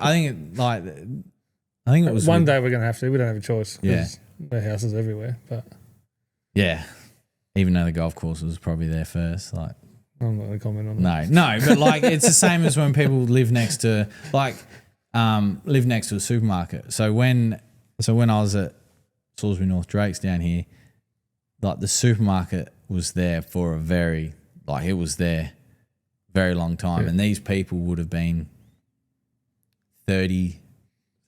it was one day we're gonna have to. We don't have a choice. Yeah, there are houses everywhere, but yeah, even though the golf course was probably there first, like. I'm not going to comment on that. No, but like it's the same as when people live next to a supermarket. So when I was at Salisbury North Drakes down here, like the supermarket was there for a very long time, and these people would have been 30,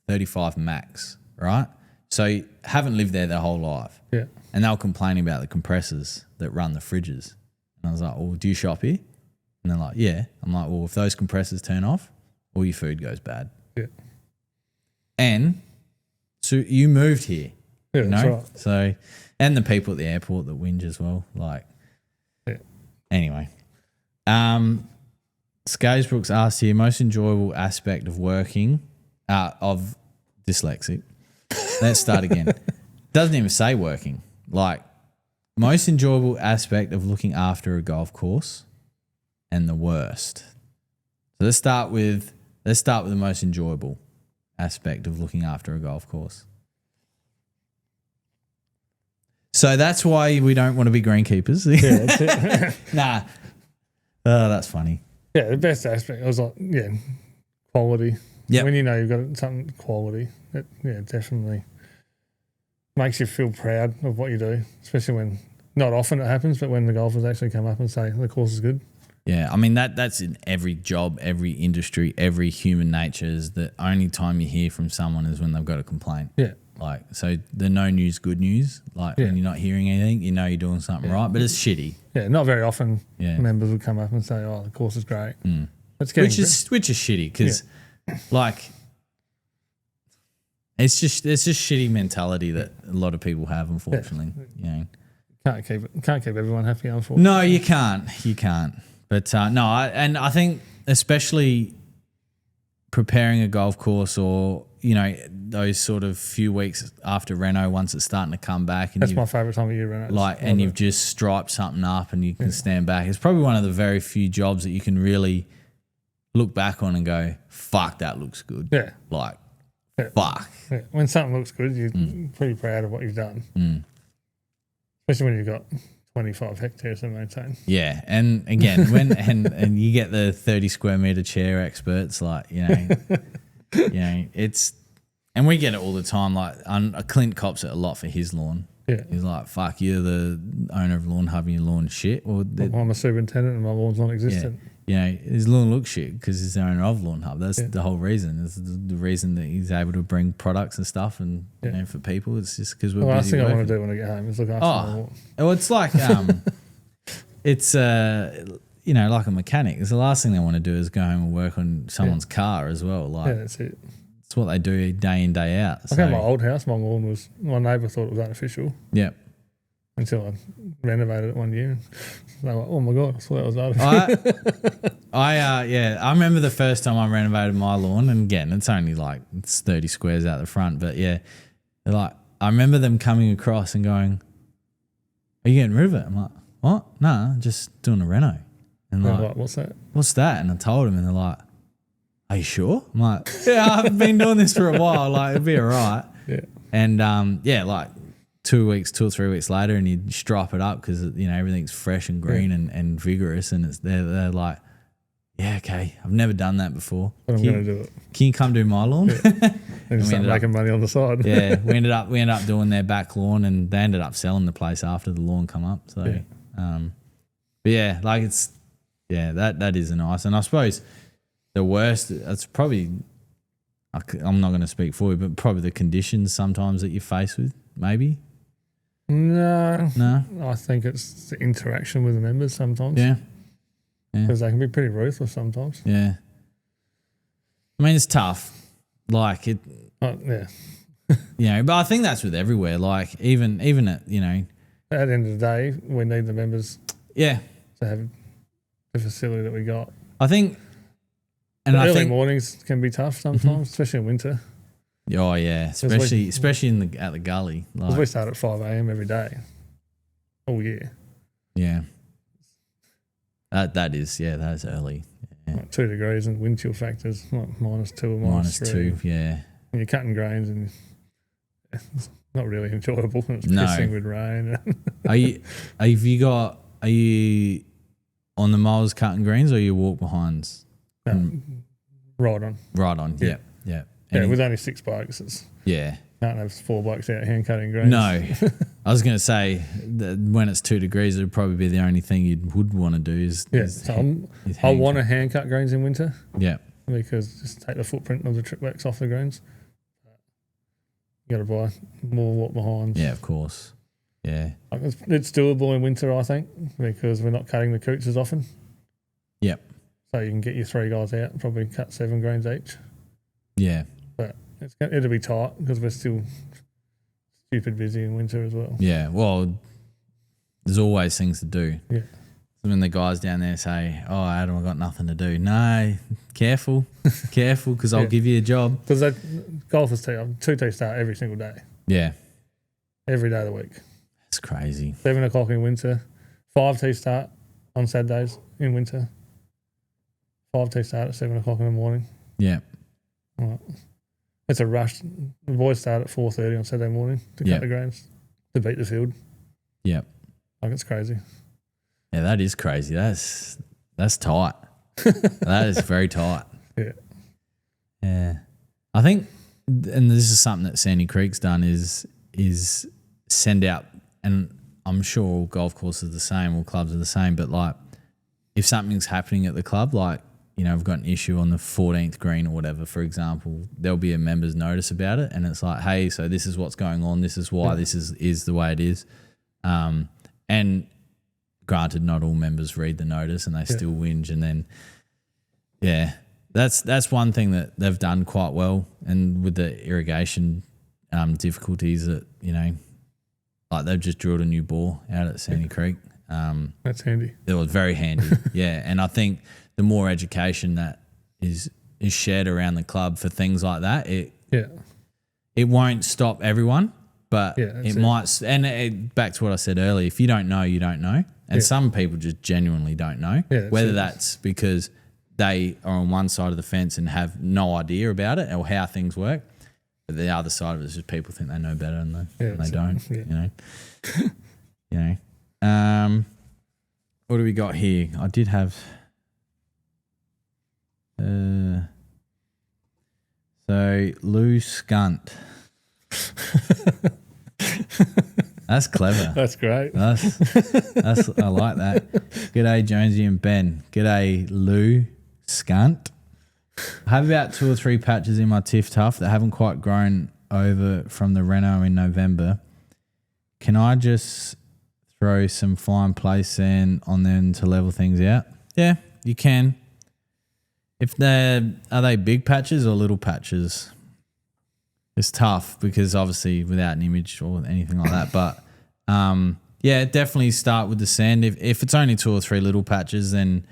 35 max, right? So haven't lived there their whole life. Yeah. And they were complaining about the compressors that run the fridges. And I was like, well, do you shop here? And they're like, yeah. I'm like, well, if those compressors turn off, all your food goes bad. Yeah. And so you moved here. Yeah, that's right. So, and the people at the airport that whinge as well. Like, anyway. Skagesbrooks asked here, most enjoyable aspect of working, of dyslexic. Let's start again. Doesn't even say working. Like, most enjoyable aspect of looking after a golf course and the worst. So let's start with the most enjoyable aspect of looking after a golf course. So that's why we don't want to be greenkeepers. Yeah, that's it. Nah. Oh, that's funny. Yeah, the best aspect was like, quality. Yeah. When you know you've got something quality, it definitely makes you feel proud of what you do, especially when not often it happens, but when the golfers actually come up and say the course is good. Yeah, I mean that's in every job, every industry, every human nature is the only time you hear from someone is when they've got a complaint. Yeah. Like, so the no news, good news. Like when you're not hearing anything, you know you're doing something right, but it's shitty. Yeah, not very often members would come up and say, "Oh, the course is great." Mm. Which is shitty because, like, it's just shitty mentality that a lot of people have. Unfortunately, can't keep everyone happy. Unfortunately, no, you can't. But I think especially preparing a golf course, or those sort of few weeks after reno, once it's starting to come back, and that's my favourite time of year, reno. And you've just striped something up and you can stand back. It's probably one of the very few jobs that you can really look back on and go, fuck, that looks good. Yeah. Fuck. Yeah. When something looks good, you're pretty proud of what you've done. Especially when you've got 25 hectares to maintain. Yeah, and again, when and you get the 30 square meter chair experts, it's, and we get it all the time. Like, Clint cops it a lot for his lawn. Yeah, he's like, "Fuck, you're the owner of Lawnhub and your lawn shit." Or I'm a superintendent and my lawn's non-existent. Yeah, his lawn looks shit because he's the owner of Lawnhub. That's the whole reason. It's the reason that he's able to bring products and stuff and for people. It's just because we're busy. The last thing working. I want to do when I get home is look after my lawn. Well, it's like it's like a mechanic. It's the last thing they want to do is go home and work on someone's car as well. Like, that's it. It's what they do day in, day out. Like at my old house, my lawn was, my neighbour thought it was artificial. Yeah. Until I renovated it one year. And they were like, oh my God, I thought that was artificial. I remember the first time I renovated my lawn, and again, it's only like, it's 30 squares out the front, but yeah, they're like, I remember them coming across and going, are you getting rid of it? I'm like, what? No, just doing a reno. And like, what's that? What's that? And I told them, and they're like, are you sure? I'm like, yeah, I've been doing this for a while. Like, it'll be all right. Yeah. And like 2 or 3 weeks later, and you stripe it up because everything's fresh and green and vigorous, and it's they're like, yeah, okay, I've never done that before. But I'm going to do it. Can you come do my lawn? Yeah. And start making money on the side. Yeah, we ended up doing their back lawn, and they ended up selling the place after the lawn come up. So, but yeah, like it's that is nice, and I suppose the worst. It's probably, I'm not going to speak for you, but probably the conditions sometimes that you're faced with, maybe. No. I think it's the interaction with the members sometimes. Yeah. Because they can be pretty ruthless sometimes. Yeah. I mean, it's tough. Like it. Yeah. But I think that's with everywhere. Like even at At the end of the day, we need the members. Yeah. To have the facility that we got. I think. And the early mornings can be tough sometimes, especially in winter. Oh yeah, especially at the Gully. Because we start at 5 a.m. every day, all year. Yeah. That is early. Yeah. Like 2 degrees and wind chill factors like -2 or -3. -2, yeah. And you're cutting grains and it's not really enjoyable. It's pissing with rain. Are you on the mows cutting greens, or are you walk behinds? Right on. Right on. Yeah. Yeah. Yeah, with only 6 blokes, can't have 4 blokes out hand cutting greens. No, I was going to say that when it's 2 degrees, it would probably be the only thing you would want to do is. I want to hand cut greens in winter. Yeah, because just take the footprint of the triplex off the greens. You got to buy more walk behinds. Yeah, of course. Yeah, it's doable in winter, I think, because we're not cutting the coots as often. Yep. So you can get your 3 guys out and probably cut 7 greens each. Yeah. But it'll be tight because we're still stupid busy in winter as well. Yeah, well, there's always things to do. Yeah. When the guys down there say, oh, Adam, I've got nothing to do. No, careful, because I'll give you a job. Because golfers tee, 2 start every single day. Yeah. Every day of the week. That's crazy. 7 o'clock in winter. 5 start on Saturdays in winter. 5 start at 7 o'clock in the morning. Yeah. Right. It's a rush. The boys start at 4:30 on Saturday morning to cut the greens to beat the field. Yep. Like, it's crazy. Yeah, that is crazy. That's tight. That is very tight. Yeah. Yeah. I think, and this is something that Sandy Creek's done, is send out, and I'm sure all golf courses are the same, all clubs are the same, but like if something's happening at the club, like, I've got an issue on the 14th green or whatever, for example, there'll be a member's notice about it, and it's like, hey, so this is what's going on, this is why this is the way it is. And granted, not all members read the notice and they still whinge, and then, that's one thing that they've done quite well. And with the irrigation difficulties that, like they've just drilled a new bore out at Sandy Creek. That's handy. It was very handy, yeah. And I think the more education that is is shared around the club for things like that, it won't stop everyone, but it might. And back to what I said earlier, if you don't know, you don't know. And some people just genuinely don't know, whether that's because they are on one side of the fence and have no idea about it or how things work. But the other side of it is just people think they know better and they don't, you know. What do we got here? I did have so Lou Skunt. That's clever. That's great. That's I like that. G'day Jonesy and Ben. G'day Lou Skunt. I have about 2 or 3 patches in my Tiff Tuff that haven't quite grown over from the Reno in November. Can I just throw some fine place sand on them to level things out? Yeah, you can. Are they big patches or little patches? It's tough because obviously without an image or anything like that. But definitely start with the sand. If it's only 2 or 3 little patches, then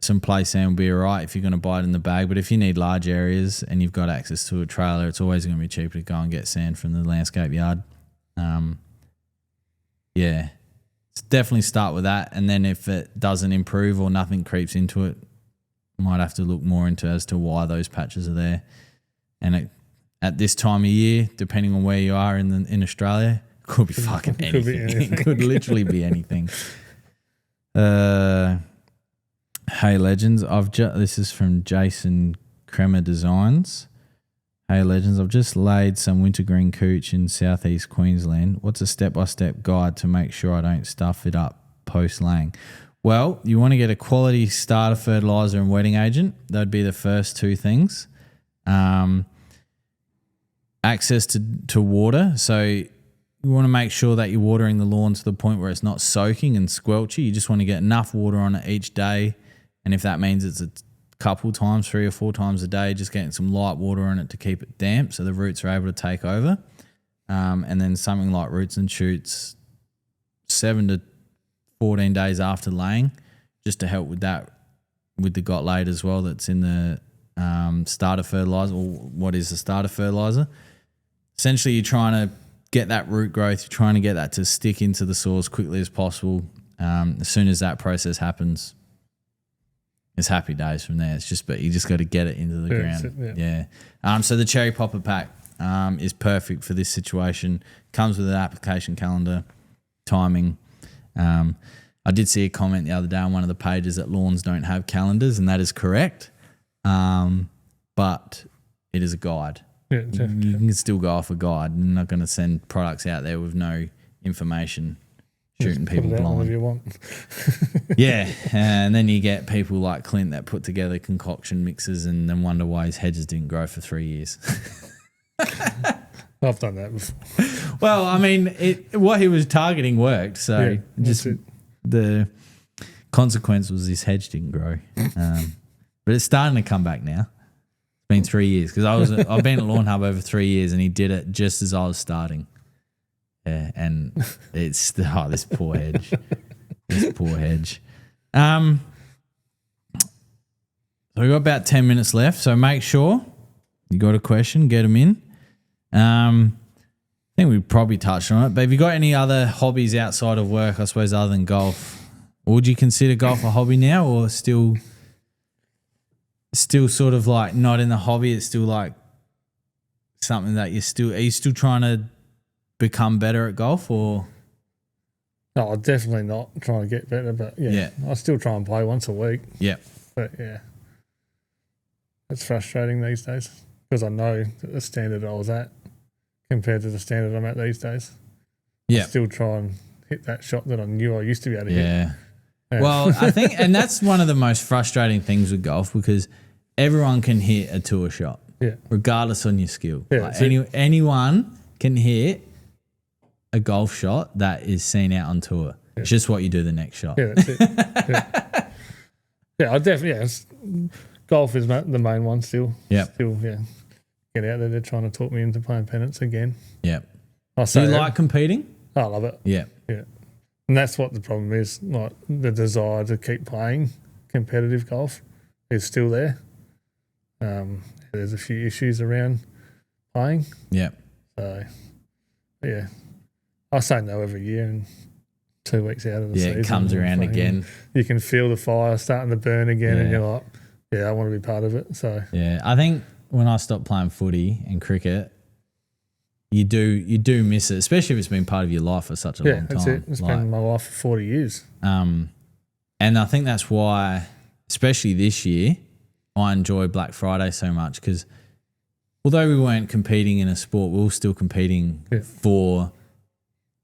some play sand will be all right if you're going to buy it in the bag. But if you need large areas and you've got access to a trailer, it's always going to be cheaper to go and get sand from the landscape yard. Definitely start with that. And then if it doesn't improve or nothing creeps into it, might have to look more into as to why those patches are there. And at this time of year, depending on where you are in Australia, it could be fucking anything. It could literally be anything. Hey legends, this is from Jason Kremer Designs. Hey legends, I've just laid some wintergreen cooch in southeast Queensland. What's a step-by-step guide to make sure I don't stuff it up post-laying? Well, you want to get a quality starter fertiliser and wetting agent. That would be the first 2 things. Access to water. So you want to make sure that you're watering the lawn to the point where it's not soaking and squelchy. You just want to get enough water on it each day. And if that means it's a couple times, 3 or 4 times a day, just getting some light water on it to keep it damp so the roots are able to take over. And then something like roots and shoots 7 to 14 days after laying, just to help with that, with the got laid as well that's in the starter fertiliser. Or what is the starter fertiliser? Essentially, you're trying to get that root growth, you're trying to get that to stick into the soil as quickly as possible. As soon as that process happens, it's happy days from there. It's just, but you just got to get it into the ground. So the cherry popper pack is perfect for this situation. Comes with an application calendar, timing. I did see a comment the other day on one of the pages that lawns don't have calendars, and that is correct. But it is a guide. You can still go off a guide. I'm not going to send products out there with no information, shooting people blind. You want. And then you get people like Clint that put together concoction mixes and then wonder why his hedges didn't grow for 3 years. I've done that before. Well, I mean, what he was targeting worked, so the consequence was his hedge didn't grow. But it's starting to come back now. It's been 3 years because I've been at Lawnhub over 3 years, and he did it just as I was starting. Yeah, and it's this poor hedge. This poor hedge. So we've got about 10 minutes left, so make sure you got a question, get them in. I think we probably touched on it, but have you got any other hobbies outside of work, I suppose, other than golf? Or would you consider golf a hobby now, or still sort of like not in the hobby? It's still like something that are you still trying to become better at golf, or? No, I'm definitely not trying to get better, but I still try and play once a week. Yeah. But it's frustrating these days because I know that the standard I was at compared to the standard I'm at these days. Yeah. I still try and hit that shot that I knew I used to be able to hit. Yeah. Well, I think, and that's one of the most frustrating things with golf, because everyone can hit a tour shot, regardless on your skill. Yeah, like anyone can hit a golf shot that is seen out on tour. Yeah. It's just what you do the next shot. Yeah, that's it. I definitely, golf is the main one still. Yeah. Still, get out there. They're trying to talk me into playing pennants again. Yeah. Do you like competing? I love it. Yeah. Yeah. And that's what the problem is, like the desire to keep playing competitive golf. is still there. There's a few issues around playing. Yeah. So, yeah. I say no every year, and 2 weeks out of the season. It comes around again. You can feel the fire starting to burn again, and you're like, I want to be part of it. So yeah, I think when I stopped playing footy and cricket, you do miss it, especially if it's been part of your life for such a long time. Yeah, that's it. It's been my life for 40 years. And I think that's why, especially this year, I enjoy Black Friday so much, because although we weren't competing in a sport, we were still competing for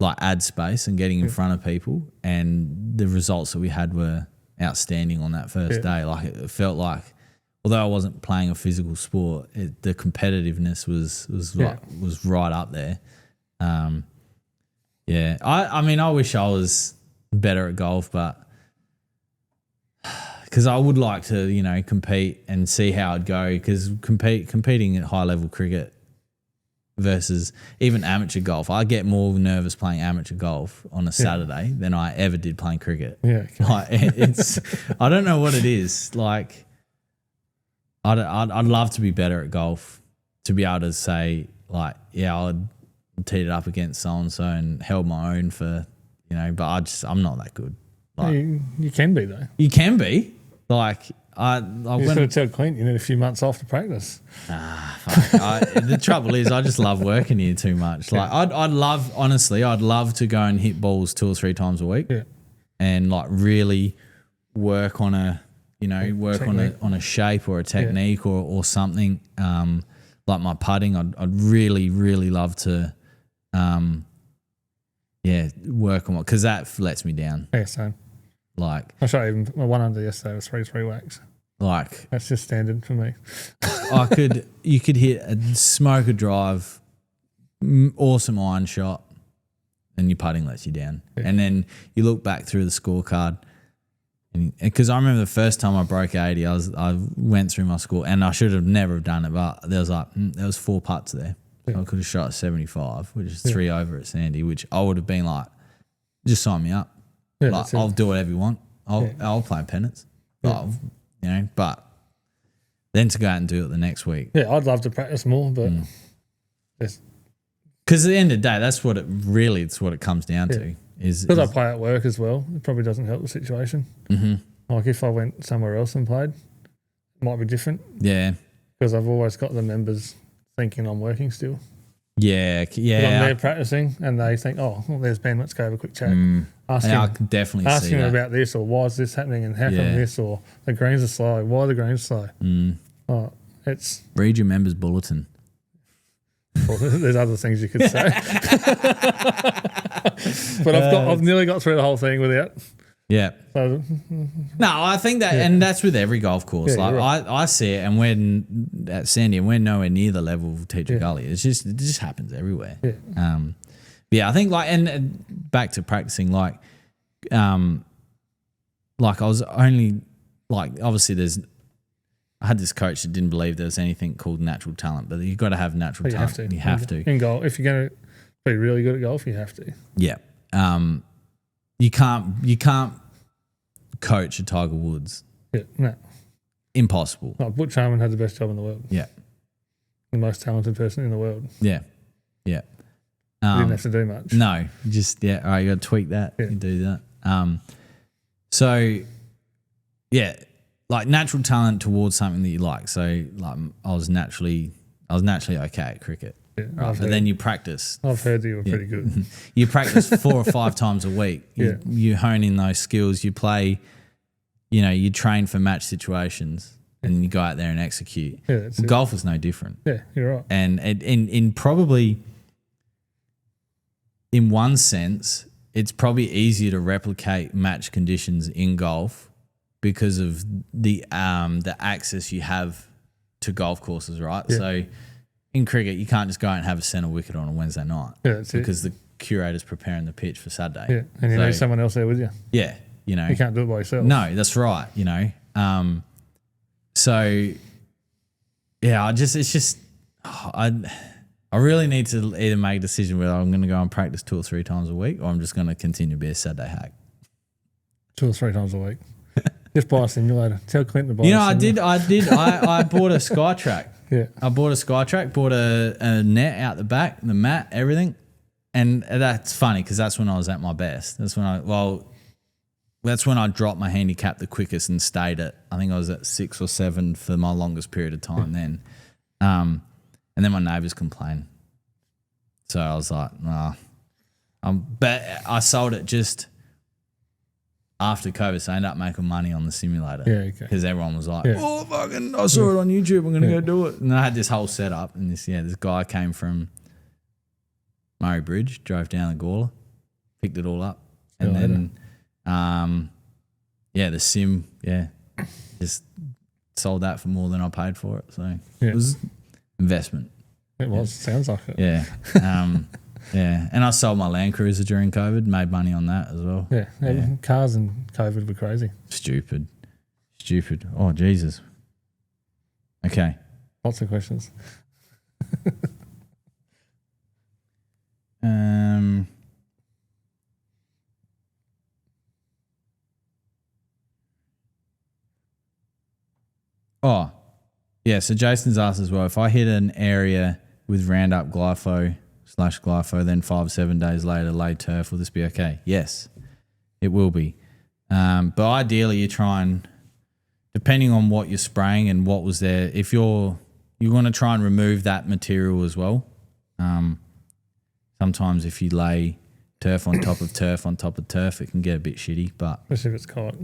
like ad space and getting in front of people, and the results that we had were outstanding on that first day. Like it felt like, although I wasn't playing a physical sport, the competitiveness was right up there. I mean, I wish I was better at golf, but because I would like to, compete and see how it'd go, because competing at high level cricket versus even amateur golf, I get more nervous playing amateur golf on a Saturday than I ever did playing cricket. Yeah, like it's I don't know what it is. Like I'd love to be better at golf, to be able to say like, I teed it up against so and so and held my own for, but I'm not that good. Like, you can be though. You can be. Like I you should have told Clint you need a few months off to practice. The trouble is, I just love working here too much. Like I'd love to go and hit balls 2 or 3 times a week, and like really work on a on a shape or a technique or something. Like my putting, I'd really love to, work on it, because that lets me down. Yeah, same. Like I shot even my one under yesterday was 3-3 whacks. Like that's just standard for me. You could hit a smoker drive, awesome iron shot, and your putting lets you down. Yeah. And then you look back through the scorecard, and because I remember the first time I broke 80, I went through my score, and I should have never have done it, but there was 4 putts there. Yeah. I could have shot 75, which is 3 over at Sandy, which I would have been like, just sign me up. Yeah, like, I'll do whatever you want. I'll play pennants. Yeah. But then to go out and do it the next week. Yeah, I'd love to practice more, but because at the end of the day, that's what it's what it comes down to. Because I play at work as well, it probably doesn't help the situation. Mm-hmm. Like if I went somewhere else and played, it might be different. Yeah, because I've always got the members thinking I'm working still. Yeah. I'm there practicing, and they think, "Oh, well, there's Ben. Let's go have a quick chat." I can definitely ask see him that. about this, or why is this happening, and how come this, or the greens are slow. Why are the greens slow? Oh, it's read your members' bulletin. Well, there's other things you could say, but I've nearly got through the whole thing without. Yeah. So, no, I think that, and that's with every golf course. Yeah, like right. I see it, and we're at Sandy, and we're nowhere near the level of Teacher Gully. It just happens everywhere. Yeah. I think and back to practicing, like I was only obviously I had this coach that didn't believe there was anything called natural talent, but you've got to have natural talent. You have to. In golf, if you're going to be really good at golf, you have to. Yeah. You can't coach a Tiger Woods. Yeah, no. Impossible. Like Butch Harmon had the best job in the world. Yeah. The most talented person in the world. Yeah. He didn't have to do much. No, just, all right, you got to tweak that. Yeah. You do that. Like natural talent towards something that you like. So like I was naturally okay at cricket. Yeah, right? But then you practice. I've heard that you were pretty good. You practice 4 or 5 times a week. You hone in those skills. You play, you train for match situations, and you go out there and execute. Yeah, golf is no different. Yeah, you're right. And in probably, in one sense, it's probably easier to replicate match conditions in golf because of the access you have to golf courses, right? Yeah. So in cricket, you can't just go out and have a centre wicket on a Wednesday night because the curator's preparing the pitch for Saturday. Yeah, and you need someone else there with you. Yeah, You can't do it by yourself. No, that's right, I really need to either make a decision whether I'm going to go and practice 2 or 3 times a week, or I'm just going to continue to be a Saturday hack. 2 or 3 times a week. Just buy a simulator. Tell Clinton to buy I did. I bought a Skytrack. Yeah. I bought a Skytrack, bought a net out the back, the mat, everything. And that's funny because that's when I was at my best. That's when I dropped my handicap the quickest and stayed at, I think I was at 6 or 7 for my longest period of time then. And then my neighbours complained. So I was like, nah. But I sold it just after COVID, so I ended up making money on the simulator. Yeah, okay. Because everyone was like, oh, fucking, I saw it on YouTube, I'm going to go do it. And then I had this whole setup, and this guy came from Murray Bridge, drove down the Gawler, picked it all up. And then, the sim, just sold that for more than I paid for it. So it was investment. It was. Sounds like it. Yeah. And I sold my Land Cruiser during COVID, made money on that as well. Yeah. Cars and COVID were crazy. Stupid. Oh, Jesus. Okay. Lots of questions. So Jason's asked as well, if I hit an area with Roundup Glypho/Glypho, then 5-7 days later lay turf, will this be okay? Yes, it will be. But ideally you try and, depending on what you're spraying and what was there, if you want to try and remove that material as well. Sometimes if you lay turf on top of turf on top of turf, it can get a bit shitty. But especially if it's kite.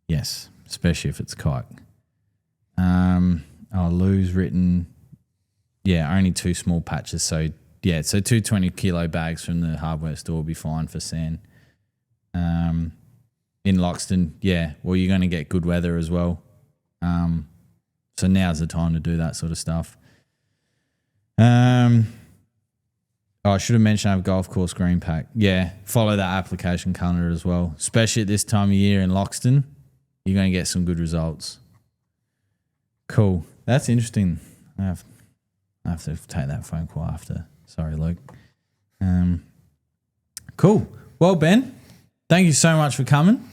Yes, especially if it's kite. Lou's written, only 2 small patches. So 2 20-kilo bags from the hardware store will be fine for sand. In Loxton, you're going to get good weather as well. So now's the time to do that sort of stuff. I should have mentioned I have golf course green pack. Yeah, follow that application calendar as well. Especially at this time of year in Loxton, you're going to get some good results. Cool. That's interesting. I have to take that phone call after. Sorry, Luke. Cool. Well, Ben, thank you so much for coming.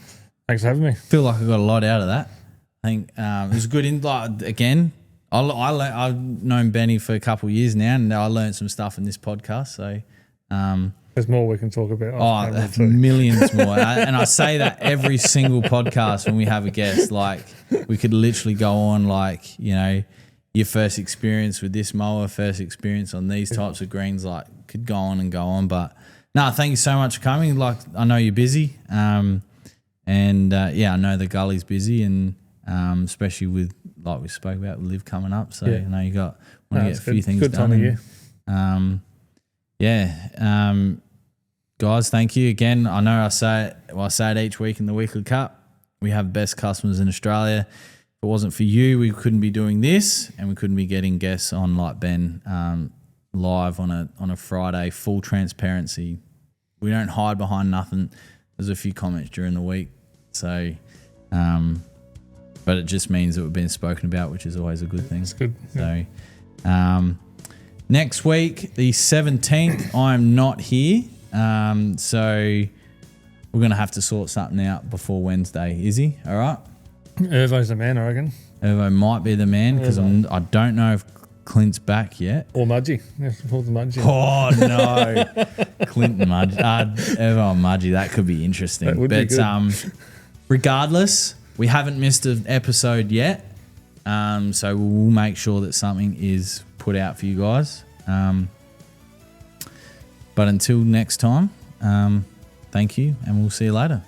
Thanks for having me. Feel like I got a lot out of that. I think it was good. Again, I've known Benny for a couple of years now, and I learned some stuff in this podcast. So there's more we can talk about. Millions more. And I say that every single podcast when we have a guest. Like, we could literally go on, your first experience with this mower, first experience on these types of greens, could go on and go on. But no, thank you so much for coming. I know you're busy. I know the Gully's busy, and especially with, like we spoke about, Liv coming up. So I know you want to get a few things good done. Good time of year. Guys, thank you again. I know I say it each week in the Weekly Cup. We have the best customers in Australia. If it wasn't for you, we couldn't be doing this, and we couldn't be getting guests on like Ben live on a Friday, full transparency. We don't hide behind nothing. There's a few comments during the week, so but it just means that we're being spoken about, which is always a good thing. It's good. Yeah. So next week, the 17th, I'm not here, so we're gonna have to sort something out before Wednesday. Izzy, all right? Irvo's the man, I reckon. Irvo might be the man because I don't know if Clint's back yet. Or Mudgy. Mudgy. Oh, no. Clint and Mudgy. Irvo and Mudgy, that could be interesting. That would be good. Regardless, we haven't missed an episode yet. So we'll make sure that something is put out for you guys. But until next time, thank you, and we'll see you later.